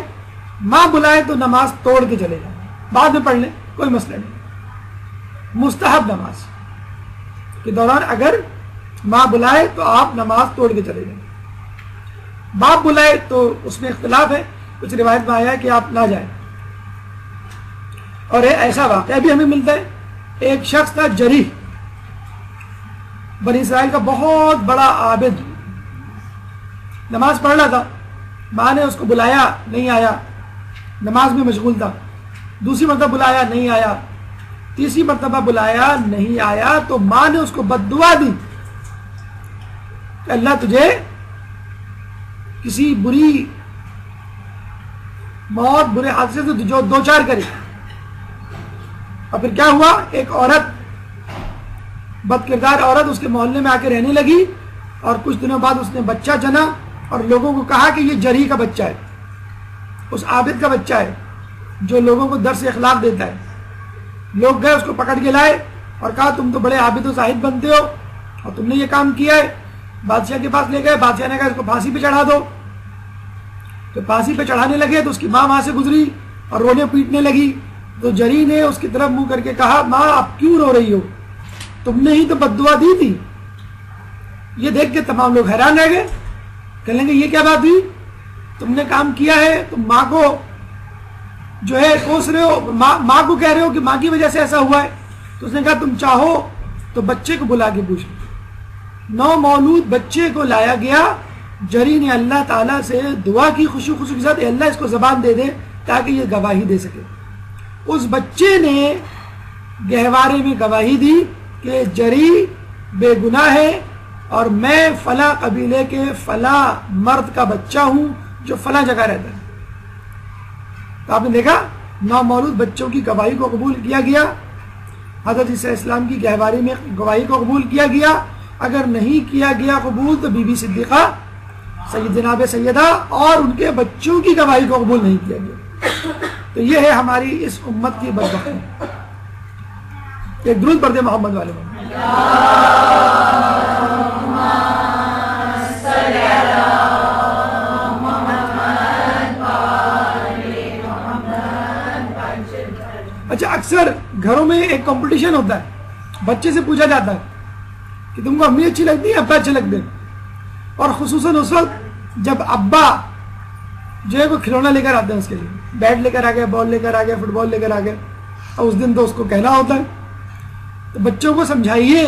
S1: ماں بلائے تو نماز توڑ کے چلے جائیں، بعد میں پڑھ لیں، کوئی مسئلہ نہیں. مستحب نماز کے دوران اگر ماں بلائے تو آپ نماز توڑ کے چلے جائیں. باپ بلائے تو اس میں اختلاف ہے، کچھ روایت میں آیا ہے کہ آپ نہ جائیں. اور ایسا واقعہ بھی ہمیں ملتا ہے، ایک شخص تھا جریح، بنی اسرائیل کا بہت بڑا عابد، نماز پڑھ رہا تھا، ماں نے اس کو بلایا نہیں آیا، نماز میں مشغول تھا. دوسری مرتبہ بلایا نہیں آیا، تیسری مرتبہ بلایا نہیں آیا، تو ماں نے اس کو بد دعا دی کہ اللہ تجھے کسی بری موت، برے حادثے سے جو دو چار کرے. اور پھر کیا ہوا، ایک عورت، بد کردار عورت اس کے محلے میں آ کے رہنے لگی، اور کچھ دنوں بعد اس نے بچہ جنا اور لوگوں کو کہا کہ یہ جریح کا بچہ ہے، اس عابد کا بچہ ہے جو لوگوں کو درس اخلاق دیتا ہے. لوگ گئے، اس کو پکڑ کے لائے اور کہا تم تو بڑے عابد و زاہد بنتے ہو اور تم نے یہ کام کیا ہے. بادشاہ کے پاس لے گئے، بادشاہ نے کہا اس کو پھانسی پہ چڑھا دو. تو پھانسی پہ چڑھانے لگے تو اس کی ماں وہاں سے گزری اور رونے پیٹنے لگی. تو جریح نے اس کی طرف منہ کر کے کہا ماں آپ کیوں رو رہی ہو، تم نے ہی تو بد دعا دی تھی. یہ دیکھ کے تمام لوگ حیران رہ گئے، کہنے لگے یہ کیا بات ہوئی، تم نے کام کیا ہے، تم ماں کو جو ہے کوس رہے ہو، ماں کو کہہ رہے ہو کہ ماں کی وجہ سے ایسا ہوا ہے. تو اس نے کہا تم چاہو تو بچے کو بلا کے پوچھو. نو مولود بچے کو لایا گیا. جریح نے اللہ تعالیٰ سے دعا کی خوشی خوشی کے ساتھ، اے اللہ اس کو زبان دے دے تاکہ یہ گواہی دے سکے. اس بچے نے گہوارے میں گواہی دی کہ جریح بے گناہ ہے اور میں فلاں قبیلے کے فلاں مرد کا بچہ ہوں جو فلاں جگہ رہتا ہے. تو آپ نے دیکھا نو مولود بچوں کی گواہی کو قبول کیا گیا، حضرت عیسیٰ علیہ السلام کی گہواری میں گواہی کو قبول کیا گیا. اگر نہیں کیا گیا قبول تو بی بی صدیقہ، سید جناب سیدہ اور ان کے بچوں کی گواہی کو قبول نہیں کیا گیا. تو یہ ہے ہماری اس امت کی بدبختی. ایک درود پڑھتے محمد والے میں. اچھا، اکثر گھروں میں ایک کمپٹیشن ہوتا ہے، بچے سے پوچھا جاتا ہے کہ تم کو امی اچھی لگتی ہے، ابا اچھے لگتے ہیں. اور خصوصاً اس وقت جب ابا جو ہے وہ کھلونا لے کر آتے ہیں، اس کے لیے بیٹ لے کر آ گئے، بال لے کر آ گئے، فٹ بال لے کر آ گئے، اور اس دن تو اس کو کہنا ہوتا ہے. تو بچوں کو سمجھائیے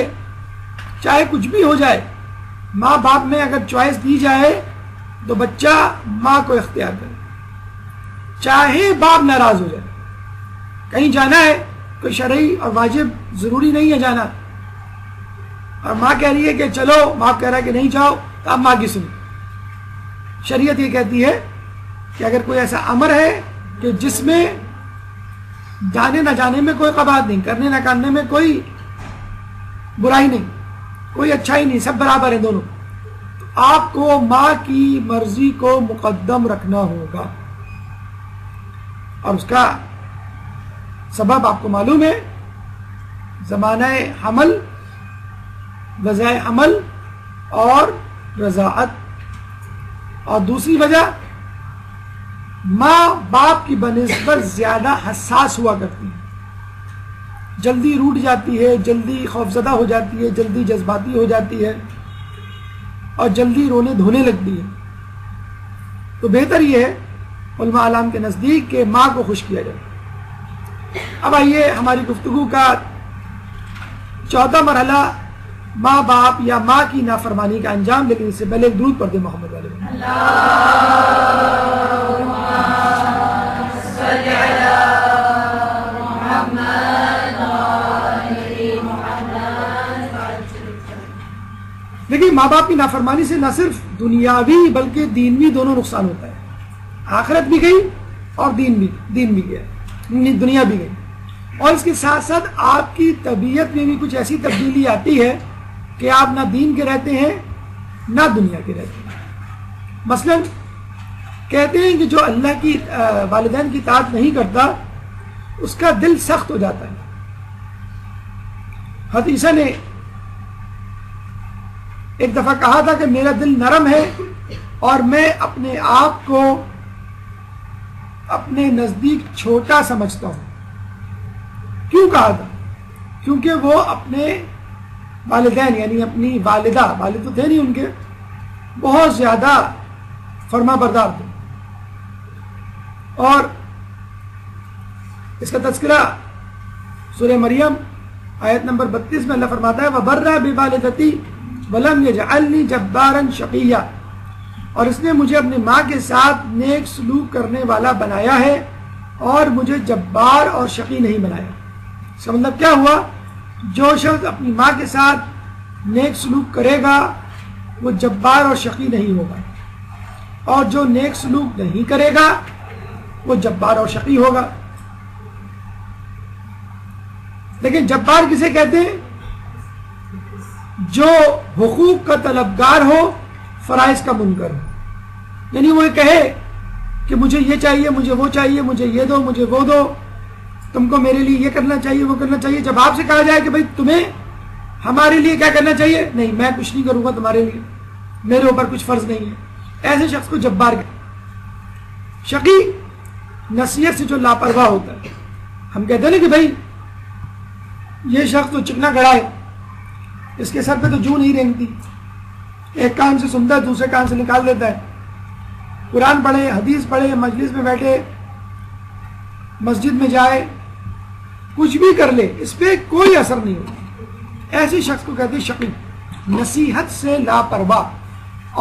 S1: چاہے کچھ بھی ہو جائے، ماں باپ میں اگر چوائس دی جائے تو بچہ ماں کو اختیار کرے، چاہے باپ ناراض ہو جائے. کہیں جانا ہے کوئی شرعی اور واجب ضروری نہیں ہے جانا، اور ماں کہہ رہی ہے کہ چلو، باپ کہہ رہا ہے کہ نہیں جاؤ، تو اب ماں کی سنو. شریعت یہ کہتی ہے کہ اگر کوئی ایسا امر ہے کہ جس میں جانے نہ جانے میں کوئی قباحت نہیں، کرنے نہ کرنے میں کوئی برائی نہیں، کوئی اچھائی نہیں، سب برابر ہیں دونوں، تو آپ کو ماں کی مرضی کو مقدم رکھنا ہوگا. اور اس کا سبب آپ کو معلوم ہے، زمانہ حمل، وضع حمل اور رضاعت. اور دوسری وجہ، ماں باپ کی بنسبت زیادہ حساس ہوا کرتی ہے، جلدی روٹھ جاتی ہے، جلدی خوفزدہ ہو جاتی ہے، جلدی جذباتی ہو جاتی ہے، اور جلدی رونے دھونے لگتی ہے. تو بہتر یہ ہے علماء اعلام کے نزدیک کہ ماں کو خوش کیا جائے. اب آئیے ہماری گفتگو کا چوتھا مرحلہ، ماں باپ یا ماں کی نافرمانی کا انجام. لیکن اس سے پہلے ایک درود پڑھ دیں محمد والے. دیکھیے، ماں باپ کی نافرمانی سے نہ صرف دنیاوی بلکہ دینوی دونوں نقصان ہوتا ہے. آخرت بھی گئی اور دین بھی گیا، دنیا بھی گئی. اور اس کے ساتھ ساتھ آپ کی طبیعت میں بھی کچھ ایسی تبدیلی آتی ہے کہ آپ نہ دین کے رہتے ہیں نہ دنیا کے رہتے ہیں. مثلا کہتے ہیں کہ جو اللہ کی والدین کی اطاعت نہیں کرتا اس کا دل سخت ہو جاتا ہے. حضرت عیسیٰ نے ایک دفعہ کہا تھا کہ میرا دل نرم ہے اور میں اپنے آپ کو اپنے نزدیک چھوٹا سمجھتا ہوں. کیوں کہا تھا؟ کیونکہ وہ اپنے والدین یعنی اپنی والدہ، والد تو تھے نہیں ان کے، بہت زیادہ فرما بردار تھے. اور اس کا تذکرہ سورہ مریم آیت نمبر 32 میں اللہ فرماتا ہے وَبَرَّ بِوَالِدَتِي وَلَمْ يَجْعَلْنِي جَبَّارًا شَقِيًّا، اور اس نے مجھے اپنی ماں کے ساتھ نیک سلوک کرنے والا بنایا ہے اور مجھے جبار اور شقی نہیں بنایا. اس کا مطلب کیا ہوا؟ جو شخص اپنی ماں کے ساتھ نیک سلوک کرے گا وہ جبار اور شقی نہیں ہوگا، اور جو نیک سلوک نہیں کرے گا وہ جبار اور شقی ہوگا. لیکن جبار کسے کہتے ہیں؟ جو حقوق کا طلبگار ہو، فرائض کا منکر ہو. یعنی وہ یہ کہے کہ مجھے یہ چاہیے، مجھے وہ چاہیے، مجھے یہ دو، مجھے وہ دو، تم کو میرے لیے یہ کرنا چاہیے، وہ کرنا چاہیے. جب آپ سے کہا جائے کہ بھائی تمہیں ہمارے لیے کیا کرنا چاہیے، نہیں میں کچھ نہیں کروں گا تمہارے لیے، میرے اوپر کچھ فرض نہیں ہے، ایسے شخص کو جبار کہتے ہیں. شقی نصیحت سے جو لاپرواہ ہوتا ہے. ہم کہتے ہیں نا کہ بھائی یہ شخص تو چکنا گڑا ہے، اس کے سر پہ تو جوں نہیں رینگتی، ایک کان سے سنتا ہے دوسرے کان سے نکال دیتا ہے. قرآن پڑھے، حدیث پڑھے، مجلس میں بیٹھے، مسجد میں جائے، کچھ بھی کر لے، اس پہ کوئی اثر نہیں ہوتا. ایسے شخص کو کہتے ہیں شقی، نصیحت سے لاپرواہ.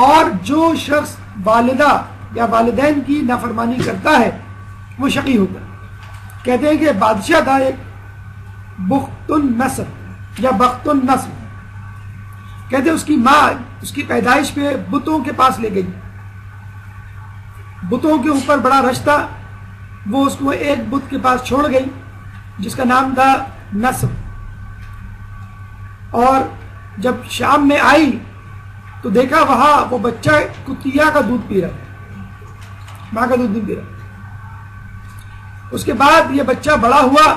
S1: اور جو شخص والدہ یا والدین کی نافرمانی کرتا ہے وہ شقی ہوتا ہے. کہتے ہیں کہ بادشاہ تھا ایک بخت النصر یا بخت النصر، کہتے ہیں اس کی ماں اس کی پیدائش پہ بتوں کے پاس لے گئی، بتوں کے اوپر بڑا رش تھا، وہ اس کو ایک بت کے پاس چھوڑ گئی جس کا نام تھا نصر. اور جب شام میں آئی تو دیکھا وہاں وہ بچہ کتیا کا دودھ پی رہا ہے، ماں کا دودھ نہیں پی رہا. اس کے بعد یہ بچہ بڑا ہوا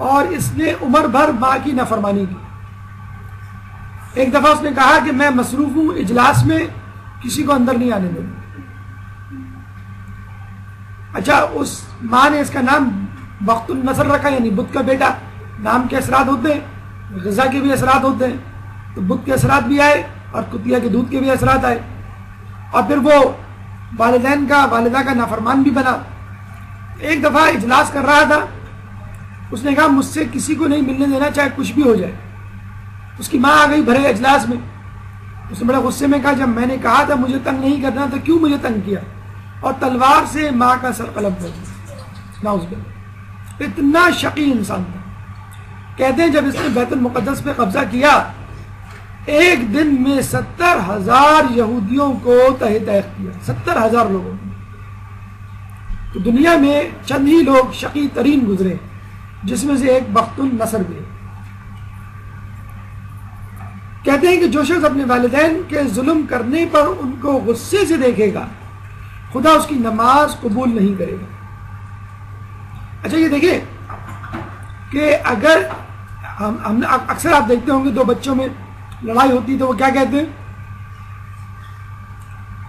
S1: اور اس نے عمر بھر ماں کی نافرمانی کی. ایک دفعہ اس نے کہا کہ میں مصروف ہوں اجلاس میں، کسی کو اندر نہیں آنے دوں. اچھا، اس ماں نے اس کا نام بخت النصر رکھا، یعنی بت کا بیٹا. نام کے اثرات ہوتے ہیں، غذا کے بھی اثرات ہوتے ہیں، تو بت کے اثرات بھی آئے اور کتیا کے دودھ کے بھی اثرات آئے. اور پھر وہ والدین کا والدہ کا نافرمان بھی بنا. ایک دفعہ اجلاس کر رہا تھا اس نے کہا مجھ سے کسی کو نہیں ملنے دینا چاہے کچھ بھی ہو جائے. اس کی ماں آ گئی بھرے اجلاس میں. اس نے بڑے غصے میں کہا جب میں نے کہا تھا مجھے تنگ نہیں کرنا تو کیوں مجھے تنگ کیا, اور تلوار سے ماں کا سر قلم کر دیا. نعوذ باللہ. اتنا شقی انسان تھا. کہتے ہیں جب اس نے بیت المقدس پہ قبضہ کیا ایک دن میں 70,000 یہودیوں کو تہہ تیخ کیا. 70,000 لوگوں کو. تو دنیا میں چند ہی لوگ شقی ترین گزرے جس میں سے ایک بخت النصر بھی ہے. کہتے ہیں کہ جو شخص اپنے والدین کے ظلم کرنے پر ان کو غصے سے دیکھے گا خدا اس کی نماز قبول نہیں کرے گا. اچھا یہ دیکھیں کہ اگر ہم اکثر آپ دیکھتے ہوں گے دو بچوں میں لڑائی ہوتی ہے تو وہ کیا کہتے ہیں,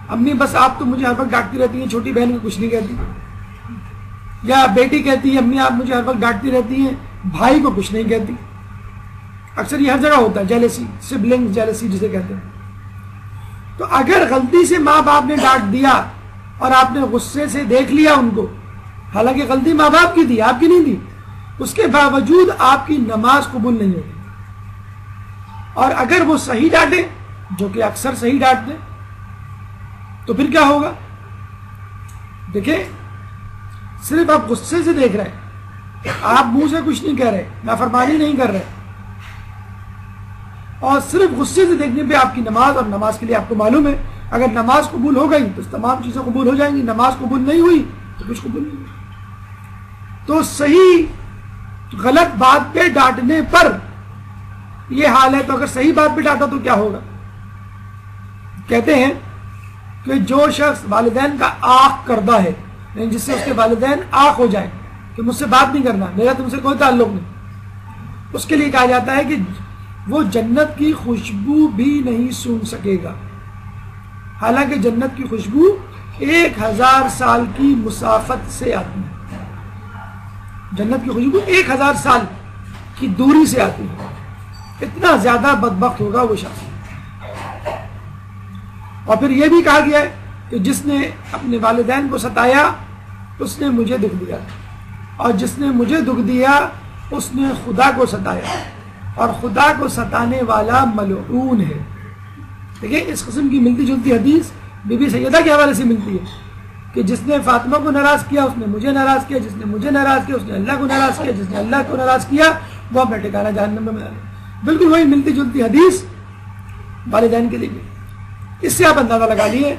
S1: امی بس آپ تو مجھے ہر وقت ڈانٹتی رہتی ہیں, چھوٹی بہن کو کچھ نہیں کہتی. یا بیٹی کہتی ہے امی آپ مجھے ہر وقت ڈانٹتی رہتی ہیں, بھائی کو کچھ نہیں کہتی. اکثر یہ ہر جگہ ہوتا ہے, جیلسی, سبلنگ جیلسی جسے کہتے ہیں. تو اگر غلطی سے ماں باپ نے ڈانٹ دیا اور آپ نے غصے سے دیکھ لیا ان کو, حالانکہ غلطی ماں باپ کی تھی آپ کی نہیں تھی, اس کے باوجود آپ کی نماز قبول نہیں ہوگی. اور اگر وہ صحیح ڈانٹے, جو کہ اکثر صحیح ڈانٹتے, تو پھر کیا ہوگا؟ دیکھیں صرف آپ غصے سے دیکھ رہے ہیں, آپ منہ سے کچھ نہیں کہہ رہے, نافرمانی نہیں کر رہے, اور صرف غصے سے دیکھنے پہ آپ کی نماز, اور نماز کے لیے آپ کو معلوم ہے اگر نماز قبول ہو گئی تو تمام چیزیں قبول ہو جائیں گی, نماز قبول نہیں ہوئی تو کچھ قبول نہیں ہوئی. تو صحیح غلط بات پہ ڈانٹنے پر یہ حال ہے, تو اگر صحیح بات پہ ڈانٹا تو کیا ہوگا؟ کہتے ہیں کہ جو شخص والدین کا آنکھ کردہ ہے, یعنی جس سے اس کے والدین آنکھ ہو جائیں کہ مجھ سے بات نہیں کرنا, میرا تم سے کوئی تعلق نہیں, اس کے لیے کہا جاتا ہے کہ وہ جنت کی خوشبو بھی نہیں سونگھ سکے گا. حالانکہ جنت کی خوشبو 1000 سال کی مسافت سے آتی ہے. جنت کی خوشبو 1000 سال کی دوری سے آتی ہے. اتنا زیادہ بدبخت ہوگا وہ شخص. اور پھر یہ بھی کہا گیا ہے کہ جس نے اپنے والدین کو ستایا اس نے مجھے دکھ دیا, اور جس نے مجھے دکھ دیا اس نے خدا کو ستایا, اور خدا کو ستانے والا ملعون ہے. دیکھیں اس قسم کی ملتی جلتی حدیث بی بی سیدہ کے حوالے سے ملتی ہے کہ جس نے فاطمہ کو ناراض کیا اس نے مجھے ناراض کیا, جس نے مجھے ناراض کیا اس نے اللہ کو ناراض کیا, جس نے اللہ کو ناراض کیا وہ اپنا ٹھکانہ جہنم میں ملا لے. بالکل وہی ملتی جلتی حدیث والدین کے لیے. اس سے آپ اندازہ لگا لیے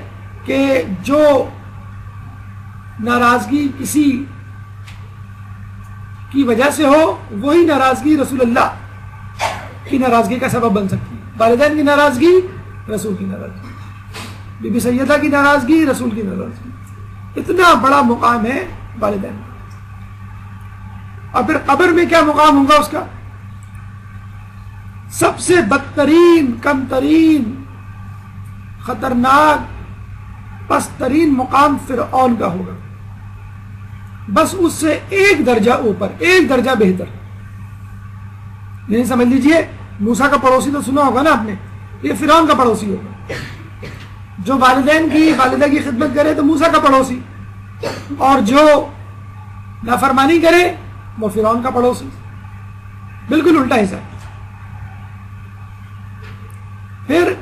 S1: کہ جو ناراضگی کسی کی وجہ سے ہو وہی ناراضگی رسول اللہ کی ناراضگی کا سبب بن سکتی ہے. والدین کی ناراضگی رسول کی ناراضگی, بی بی سیدہ کی ناراضگی رسول کی ناراضگی. اتنا بڑا مقام ہے والدین. اور پھر قبر میں کیا مقام ہوگا اس کا؟ سب سے بدترین, کم ترین, خطرناک, پست ترین مقام فرعون کا ہوگا. بس اس سے ایک درجہ اوپر, ایک درجہ بہتر. نہیں سمجھ لیجئے موسیٰ کا پڑوسی تو سنا ہوگا نا آپ نے, یہ فرعون کا پڑوسی ہوگا. جو والدین کی, والدہ کی خدمت کرے تو موسیٰ کا پڑوسی, اور جو نافرمانی کرے وہ فرعون کا پڑوسی. بالکل الٹا حساب. پھر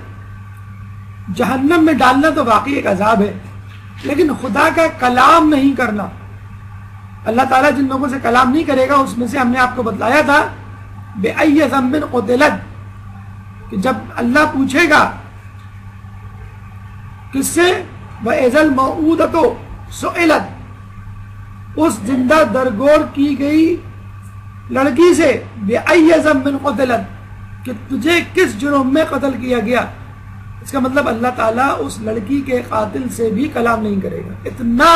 S1: جہنم میں ڈالنا تو واقعی ایک عذاب ہے, لیکن خدا کا کلام نہیں کرنا. اللہ تعالیٰ جن لوگوں سے کلام نہیں کرے گا اس میں سے ہم نے آپ کو بتلایا تھا بِأَيِّ ذَنبٍ قُتِلَتْ, کہ جب اللہ پوچھے گا کس سے, وَإِذَا الْمَوْءُودَةُ سُئِلَتْ, اس زندہ درگور کی گئی لڑکی سے, بِأَيِّ ذَنبٍ قُتِلَتْ, کہ تجھے کس جرم میں قتل کیا گیا. اس کا مطلب اللہ تعالیٰ اس لڑکی کے قاتل سے بھی کلام نہیں کرے گا. اتنا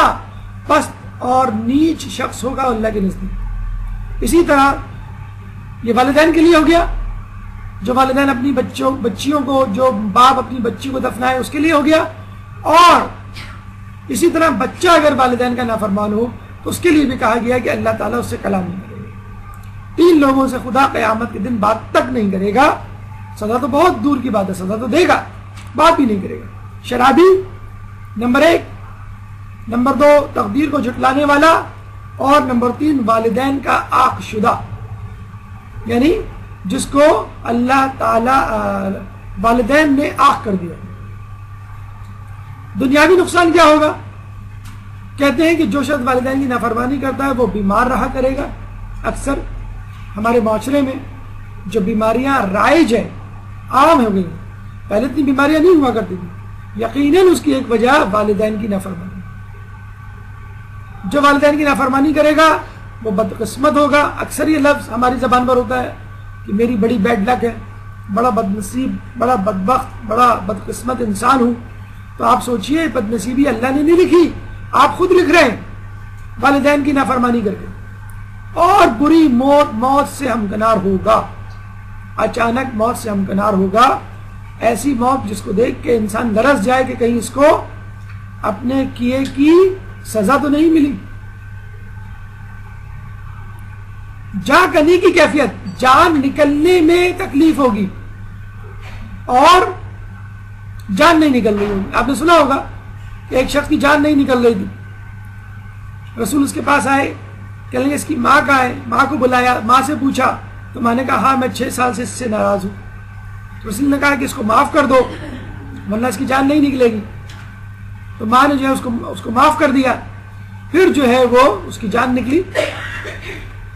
S1: پست اور نیچ شخص ہوگا اللہ کے نزدیک. اسی طرح یہ والدین کے لیے ہو گیا, جو والدین اپنی بچیوں کو, جو باپ اپنی بچی کو دفنائے اس کے لیے ہو گیا. اور اسی طرح بچہ اگر والدین کا نافرمان ہو تو اس کے لیے بھی کہا گیا کہ اللہ تعالیٰ اس سے کلام نہیں کرے گا. 3 لوگوں سے خدا قیامت کے دن بات تک نہیں کرے گا. سزا تو بہت دور کی بات ہے, سزا تو دے گا, بات بھی نہیں کرے گا. شرابی نمبر 1, نمبر 2 تقدیر کو جھٹلانے والا, اور نمبر 3 والدین کا عاق شدہ، یعنی جس کو اللہ تعالی والدین نے عاق کر دیا۔ دنیاوی نقصان کیا ہوگا؟ کہتے ہیں کہ جو شخص والدین کی نافرمانی کرتا ہے وہ بیمار رہا کرے گا۔ اکثر ہمارے معاشرے میں جو بیماریاں رائج ہیں، عام ہو گئی ہیں، پہلے اتنی بیماریاں نہیں ہوا کرتی تھی، یقیناً اس کی ایک وجہ والدین کی نافرمانی۔ جو والدین کی نافرمانی کرے گا وہ بدقسمت ہوگا۔ اکثر یہ لفظ ہماری زبان پر ہوتا ہے کہ میری بڑی بیڈ لک ہے، بڑا بد نصیب، بڑا بدبخت، بڑا بدقسمت انسان ہوں۔ تو آپ سوچئے بد نصیبی اللہ نے نہیں لکھی، آپ خود لکھ رہے ہیں والدین کی نافرمانی کر کے۔ اور بری موت سے ہمکنار ہوگا، اچانک موت سے ہمکنار ہوگا، ایسی موت جس کو دیکھ کے انسان لرز جائے کہ کہیں اس کو اپنے کیے کی سزا تو نہیں ملی۔ جان کنی کی کیفیت، جان نکلنے میں تکلیف ہوگی اور جان نہیں نکل رہی ہوگی۔ آپ نے سنا ہوگا کہ ایک شخص کی جان نہیں نکل رہی تھی، رسول اس کے پاس آئے، کہنے لگے اس کی ماں کہاں ہے؟ ماں کو بلایا، ماں سے پوچھا تو ماں نے کہا ہاں میں 6 سال سے اس سے ناراض ہوں۔ رسول نے کہا کہ اس کو معاف کر دو ورنہ اس کی جان نہیں نکلے گی۔ تو ماں نے جو ہے اس کو معاف کر دیا، پھر جو ہے وہ اس کی جان نکلی۔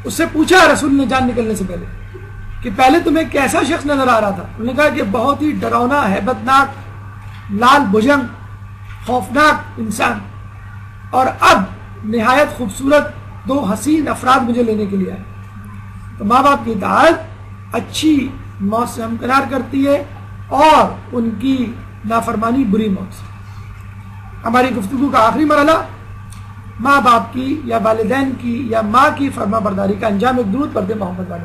S1: اس سے پوچھا رسول نے جان نکلنے سے پہلے کہ پہلے تمہیں کیسا شخص نظر آ رہا تھا؟ انہوں نے کہا کہ بہت ہی ڈراؤنا، ہیبت ناک، لال بھجنگ، خوفناک انسان، اور اب نہایت خوبصورت 2 حسین افراد مجھے لینے کے لیے آئے۔ تو ماں باپ کی اطاعت اچھی موت سے ہمکنار کرتی ہے اور ان کی نافرمانی بری موت سے۔ ہماری گفتگو کا آخری مرحلہ ماں باپ کی یا والدین کی یا ماں کی فرما برداری کا انجام ایک درود پڑھتے محمد والے۔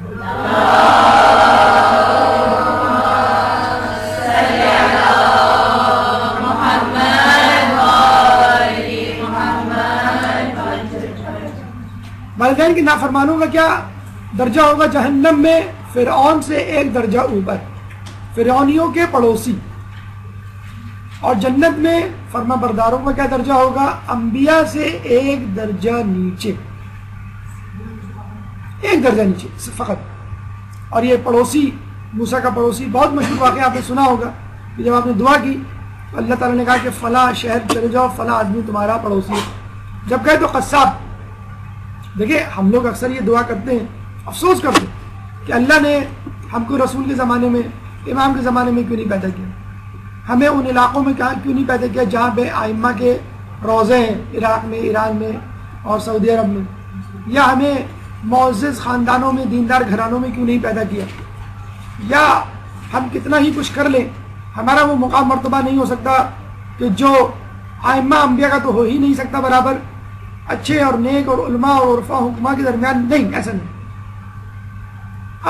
S1: والدین کی نافرمانوں کا کیا درجہ ہوگا جہنم میں؟ فرعون سے 1 درجہ اوپر، فرعونیوں کے پڑوسی۔ اور جنت میں فرما برداروں کا کیا درجہ ہوگا؟ انبیاء سے 1 درجہ نیچے، 1 درجہ نیچے فقط۔ اور یہ پڑوسی، موسیٰ کا پڑوسی، بہت مشہور واقعہ آپ نے سنا ہوگا کہ جب آپ نے دعا کی تو اللہ تعالیٰ نے کہا کہ فلاں شہر چلے جاؤ، فلاں آدمی تمہارا پڑوسی ہے۔ جب گئے تو قصاب، دیکھیں ہم لوگ اکثر یہ دعا کرتے ہیں، افسوس کرتے ہیں کہ اللہ نے ہم کو رسول کے زمانے میں، امام کے زمانے میں کیوں نہیں پیدا کیا، ہمیں ان علاقوں میں کیوں نہیں پیدا کیا جہاں پہ آئمہ کے روضے ہیں، عراق میں، ایران میں اور سعودی عرب میں، یا ہمیں معزز خاندانوں میں، دیندار گھرانوں میں کیوں نہیں پیدا کیا، یا ہم کتنا ہی کچھ کر لیں ہمارا وہ مقام مرتبہ نہیں ہو سکتا کہ جو آئمہ انبیاء کا تو ہو ہی نہیں سکتا برابر، اچھے اور نیک اور علماء اور عرفا حکماء کے درمیان نہیں، ایسا نہیں۔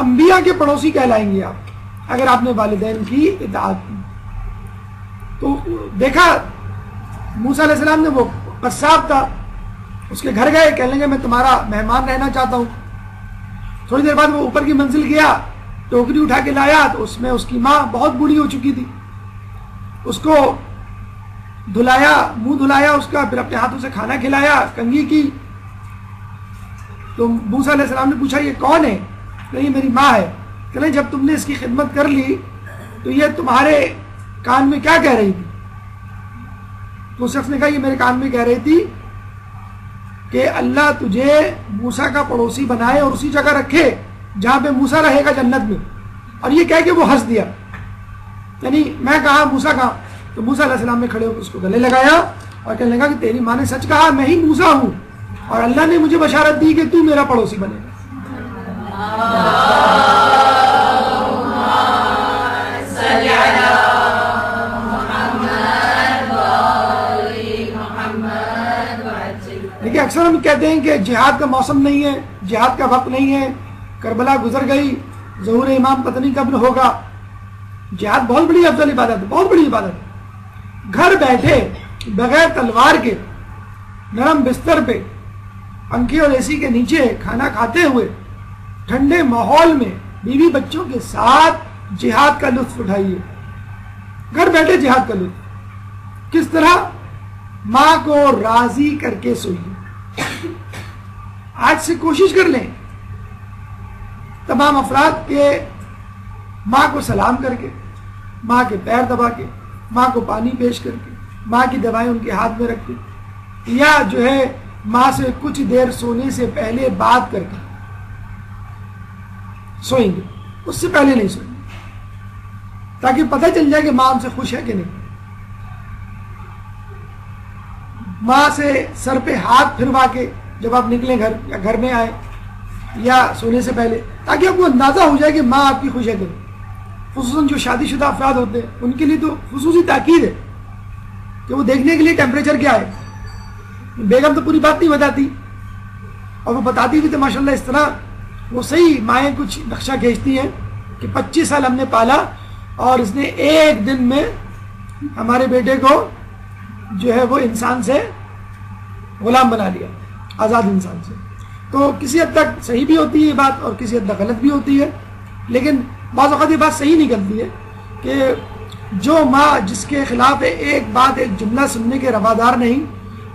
S1: انبیاء کے پڑوسی کہلائیں گے آپ اگر آپ نے والدین کی اطاعت کی۔ تو دیکھا موسیٰ علیہ السلام نے، وہ قصاب تھا، اس کے گھر گئے، کہنے لگے میں تمہارا مہمان رہنا چاہتا ہوں۔ تھوڑی دیر بعد وہ اوپر کی منزل گیا، ٹوکری اٹھا کے لایا تو اس میں اس کی ماں بہت بوڑھی ہو چکی تھی، اس کو دھلایا، منہ دھلایا اس کا، پھر اپنے ہاتھوں سے کھانا کھلایا، کنگھی کی۔ تو موسیٰ علیہ السلام نے پوچھا یہ کون ہے؟ کہ یہ میری ماں ہے۔ کہ جب تم نے اس کی خدمت کر لی تو یہ تمہارے کان میں کیا کہہ رہی تھی؟ تو اس شخص نے کہا یہ میرے کان میں کہہ رہی تھی کہ اللہ تجھے موسیٰ کا پڑوسی بنائے اور اسی جگہ رکھے جہاں پہ موسیٰ رہے گا جنت میں۔ اور یہ کہہ کے وہ ہنس دیا، یعنی میں کہا موسیٰ کہا؟ تو موسیٰ علیہ السلام نے کھڑے ہو کر اس کو گلے لگایا اور کہنے لگا کہ تیری ماں نے سچ کہا، میں ہی موسیٰ ہوں اور اللہ نے مجھے بشارت دی کہ تو میرا پڑوسی بنے گا۔ دیکھیں اکثر ہم کہتے ہیں کہ جہاد کا موسم نہیں ہے، جہاد کا وقت نہیں ہے، کربلا گزر گئی، ظہور امام پتہ نہیں کب ہوگا۔ جہاد بہت بڑی افضل عبادت ہے، بہت بڑی عبادت ہے۔ گھر بیٹھے بغیر تلوار کے نرم بستر پہ پنکھے اور اے سی کے نیچے کھانا کھاتے ہوئے ٹھنڈے ماحول میں بیوی بچوں کے ساتھ جہاد کا لطف اٹھائیے۔ گھر بیٹھے جہاد کا لطف کس طرح؟ ماں کو راضی کر کے سوئیے، آج سے کوشش کر لیں تمام افراد کے ماں کو سلام کر کے، ماں کے پیر دبا کے، ماں کو پانی پیش کر کے، ماں کی دوائیں ان کے ہاتھ میں رکھ کے، یا جو ہے ماں سے کچھ دیر سونے سے پہلے بات کر کے سوئیں گے، اس سے پہلے نہیں سوئیں گے، تاکہ پتہ چل جائے کہ ماں ان سے خوش ہے کہ نہیں۔ ماں سے سر پہ ہاتھ پھروا کے جب آپ نکلیں گھر یا گھر میں آئے یا سونے سے پہلے، تاکہ آپ کو اندازہ ہو جائے کہ ماں آپ کی خوش ہے کہ نہیں۔ خصوصاً جو شادی شدہ افراد ہوتے ہیں ان کے لیے تو خصوصی تاکید ہے کہ وہ دیکھنے کے لیے ٹیمپریچر کیا ہے۔ بیگم تو پوری بات نہیں بتاتی، اور وہ بتاتی بھی تو ماشاءاللہ اس طرح وہ صحیح مائیں کچھ نقشہ کھینچتی ہیں کہ 25 سال ہم نے پالا اور اس نے ایک دن میں ہمارے بیٹے کو جو ہے وہ انسان سے غلام بنا لیا، آزاد انسان سے۔ تو کسی حد تک صحیح بھی ہوتی ہے یہ بات اور کسی حد تک غلط بھی ہوتی ہے، لیکن بعض اوقات یہ بات صحیح نکلتی ہے کہ جو ماں جس کے خلاف ایک بات ایک جملہ سننے کے روادار نہیں،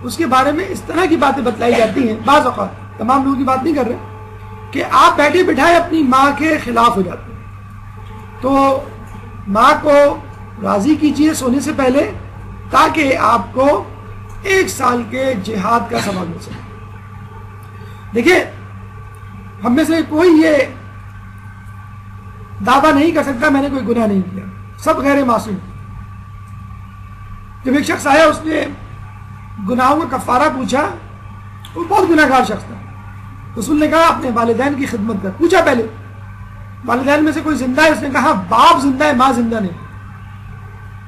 S1: اس کے بارے میں اس طرح کی باتیں بتلائی جاتی ہیں، بعض اوقات تمام لوگوں کی بات نہیں کر رہے، کہ آپ بیٹھے بٹھائے اپنی ماں کے خلاف ہو جاتے ہیں۔ تو ماں کو راضی کیجیے سونے سے پہلے، تاکہ آپ کو 1 سال کے جہاد کا ثواب مل سکے۔ دیکھیے، ہم میں سے کوئی یہ دعویٰ نہیں کر سکتا میں نے کوئی گناہ نہیں کیا، سب غیر معصوم۔ جب ایک شخص آیا، اس نے گناہوں کا کفارہ پوچھا، وہ بہت گناہ گار شخص تھا۔ رسول نے کہا اپنے والدین کی خدمت کر۔ پوچھا پہلے والدین میں سے کوئی زندہ ہے؟ اس نے کہا باپ زندہ ہے، ماں زندہ نہیں۔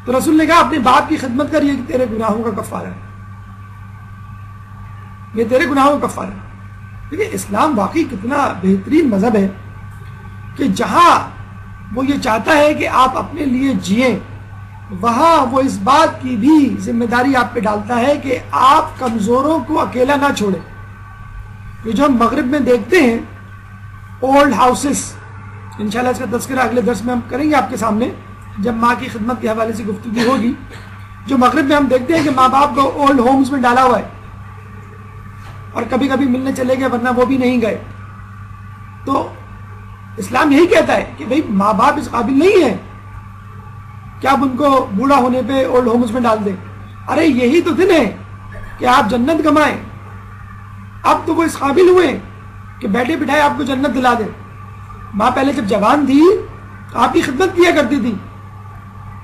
S1: تو رسول نے کہا اپنے باپ کی خدمت کر، یہ تیرے گناہوں کا کفارہ ہے، یہ تیرے گناہوں کا کفارہ ہے۔ دیکھیے، اسلام واقعی کتنا بہترین مذہب ہے کہ جہاں وہ یہ چاہتا ہے کہ آپ اپنے لیے جئیں، وہاں وہ اس بات کی بھی ذمہ داری آپ پہ ڈالتا ہے کہ آپ کمزوروں کو اکیلا نہ چھوڑیں۔ یہ جو ہم مغرب میں دیکھتے ہیں اولڈ ہاؤسز، انشاءاللہ اس کا تذکرہ اگلے درس میں ہم کریں گے آپ کے سامنے جب ماں کی خدمت کے حوالے سے گفتگو ہوگی۔ جو مغرب میں ہم دیکھتے ہیں کہ ماں باپ کو اولڈ ہومز میں ڈالا ہوا ہے اور کبھی کبھی ملنے چلے گئے ورنہ وہ بھی نہیں گئے۔ تو اسلام یہی کہتا ہے کہ بھئی ماں باپ اس قابل نہیں ہے کہ آپ ان کو بوڑھا ہونے پہ اولڈ ہومز میں ڈال دیں۔ ارے یہی تو دن ہے کہ آپ جنت کمائیں۔ اب تو وہ اس قابل ہوئے کہ بیٹھے بٹھائے آپ کو جنت دلا دیں۔ ماں پہلے جب جوان تھی تو آپ کی خدمت کیا کرتی تھی،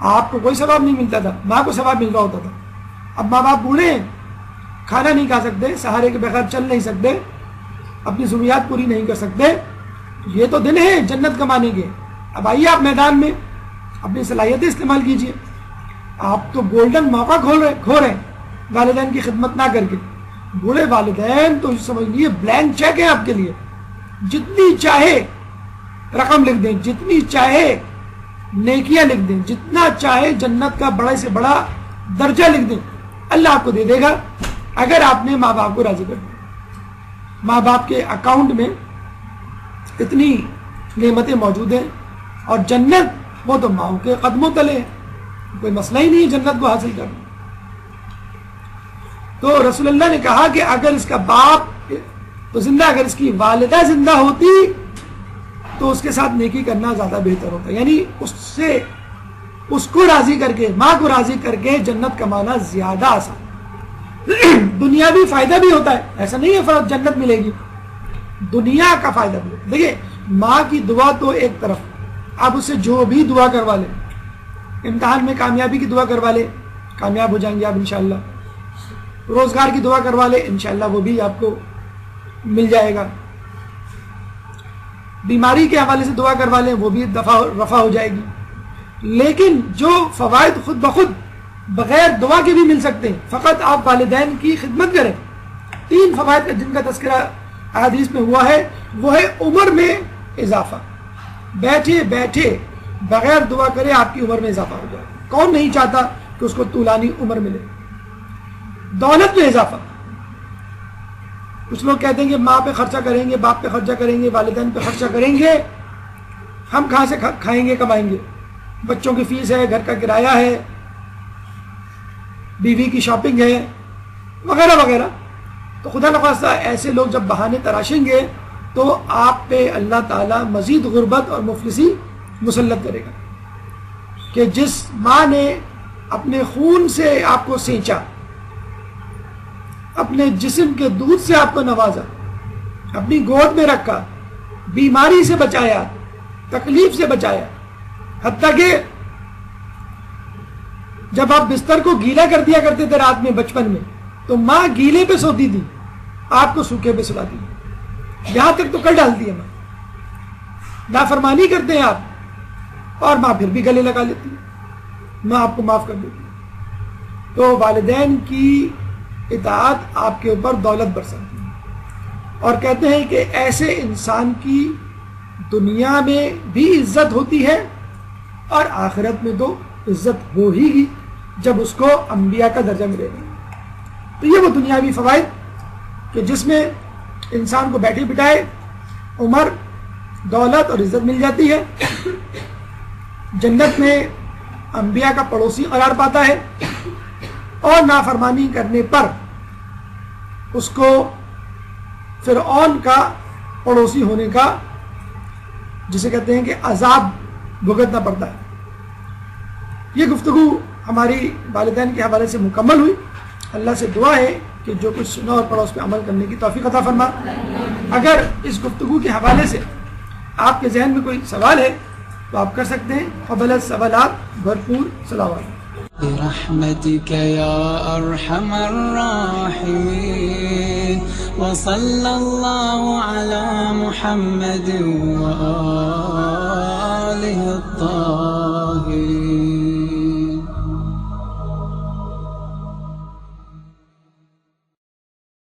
S1: آپ کو کوئی ثواب نہیں ملتا تھا، ماں کو ثواب مل رہا ہوتا تھا۔ اب ماں باپ بوڑھے ہیں، کھانا نہیں کھا سکتے، سہارے کے بغیر چل نہیں سکتے، اپنی ضروریات پوری نہیں کر سکتے، یہ تو دن ہے جنت کمانے کے۔ اب آئیے آپ میدان میں اپنی صلاحیتیں استعمال کیجیے۔ آپ تو گولڈن موقع کھو رہے ہیں والدین کی خدمت نہ کر کے۔ بوڑھے والدین تو سمجھ لیے بلینک چیک ہے آپ کے لیے، جتنی چاہے رقم لکھ دیں، جتنی چاہے نیکیاں لکھ دیں، جتنا چاہے جنت کا بڑے سے بڑا درجہ لکھ دیں، اللہ آپ کو دے دے گا اگر آپ نے ماں باپ کو راضی کر دیا۔ ماں باپ کے اکاؤنٹ میں اتنی نعمتیں موجود ہیں، اور جنت وہ تو ماں کے قدموں تلے ہے، کوئی مسئلہ ہی نہیں ہے جنت کو حاصل کرنا۔ تو رسول اللہ نے کہا کہ اگر اس کا باپ تو زندہ، اگر اس کی والدہ زندہ ہوتی تو اس کے ساتھ نیکی کرنا زیادہ بہتر ہوتا، یعنی اس کو راضی کر کے، ماں کو راضی کر کے جنت کمانا زیادہ آسان۔ دنیاوی فائدہ بھی ہوتا ہے، ایسا نہیں ہے فرض جنت ملے گی، دنیا کا فائدہ بھی ہوتا ہے۔ دیکھیے، ماں کی دعا تو ایک طرف، آپ اس سے جو بھی دعا کروا لیں، امتحان میں کامیابی کی دعا کروا لیں، کامیاب ہو جائیں گے آپ انشاءاللہ۔ روزگار کی دعا کروا لیں، انشاءاللہ وہ بھی آپ کو مل جائے گا۔ بیماری کے حوالے سے دعا کروا لیں، وہ بھی رفع ہو جائے گی۔ لیکن جو فوائد خود بخود بغیر دعا کے بھی مل سکتے ہیں، فقط آپ والدین کی خدمت کریں۔ 3 فوائد کا جن کا تذکرہ احادیث میں ہوا ہے، وہ ہے عمر میں اضافہ۔ بیٹھے بیٹھے بغیر دعا کرے آپ کی عمر میں اضافہ ہو جائے۔ کون نہیں چاہتا کہ اس کو طولانی عمر ملے؟ دولت میں اضافہ۔ کچھ لوگ کہتے ہیں کہ ماں پہ خرچہ کریں گے، باپ پہ خرچہ کریں گے، والدین پہ خرچہ کریں گے، ہم کہاں سے کھائیں گے کمائیں گے؟ بچوں کی فیس ہے، گھر کا کرایہ ہے، بیوی کی شاپنگ ہے، وغیرہ وغیرہ۔ تو خدا نخواستہ ایسے لوگ جب بہانے تراشیں گے تو آپ پہ اللہ تعالیٰ مزید غربت اور مفلسی مسلط کرے گا کہ جس ماں نے اپنے خون سے آپ کو سینچا، اپنے جسم کے دودھ سے آپ کو نوازا، اپنی گود میں رکھا، بیماری سے بچایا، تکلیف سے بچایا، حتیٰ کہ جب آپ بستر کو گیلا کر دیا کرتے تھے رات میں بچپن میں تو ماں گیلے پہ سوتی تھی، آپ کو سوکھے پہ سلاتی تھی، یہاں تک تو کر ڈالتی ہے ماں۔ نافرمانی کرتے ہیں آپ اور ماں پھر بھی گلے لگا لیتی ہے، ماں آپ کو معاف کر دیتی ہے۔ تو والدین کی اطاعت آپ کے اوپر دولت برساتی ہے، اور کہتے ہیں کہ ایسے انسان کی دنیا میں بھی عزت ہوتی ہے اور آخرت میں تو عزت ہو ہی گی جب اس کو انبیاء کا درجہ ملے گا۔ تو یہ وہ دنیاوی فوائد کہ جس میں انسان کو بیٹھے بٹھائے عمر، دولت اور عزت مل جاتی ہے، جنت میں انبیاء کا پڑوسی قرار پاتا ہے، اور نافرمانی کرنے پر اس کو فرعون کا پڑوسی ہونے کا، جسے کہتے ہیں کہ عذاب بھگتنا پڑتا ہے۔ یہ گفتگو ہماری والدین کے حوالے سے مکمل ہوئی۔ اللہ سے دعا ہے کہ جو کچھ سنا اور پڑھا اس پہ عمل کرنے کی توفیق عطا فرما۔ اگر اس گفتگو کے حوالے سے آپ کے ذہن میں کوئی سوال ہے تو آپ کر سکتے ہیں، قبل سوالات بھرپور سلامات۔
S2: برحمتك يا أرحم الراحمين، وصلى الله على محمد وآله الطاهرين۔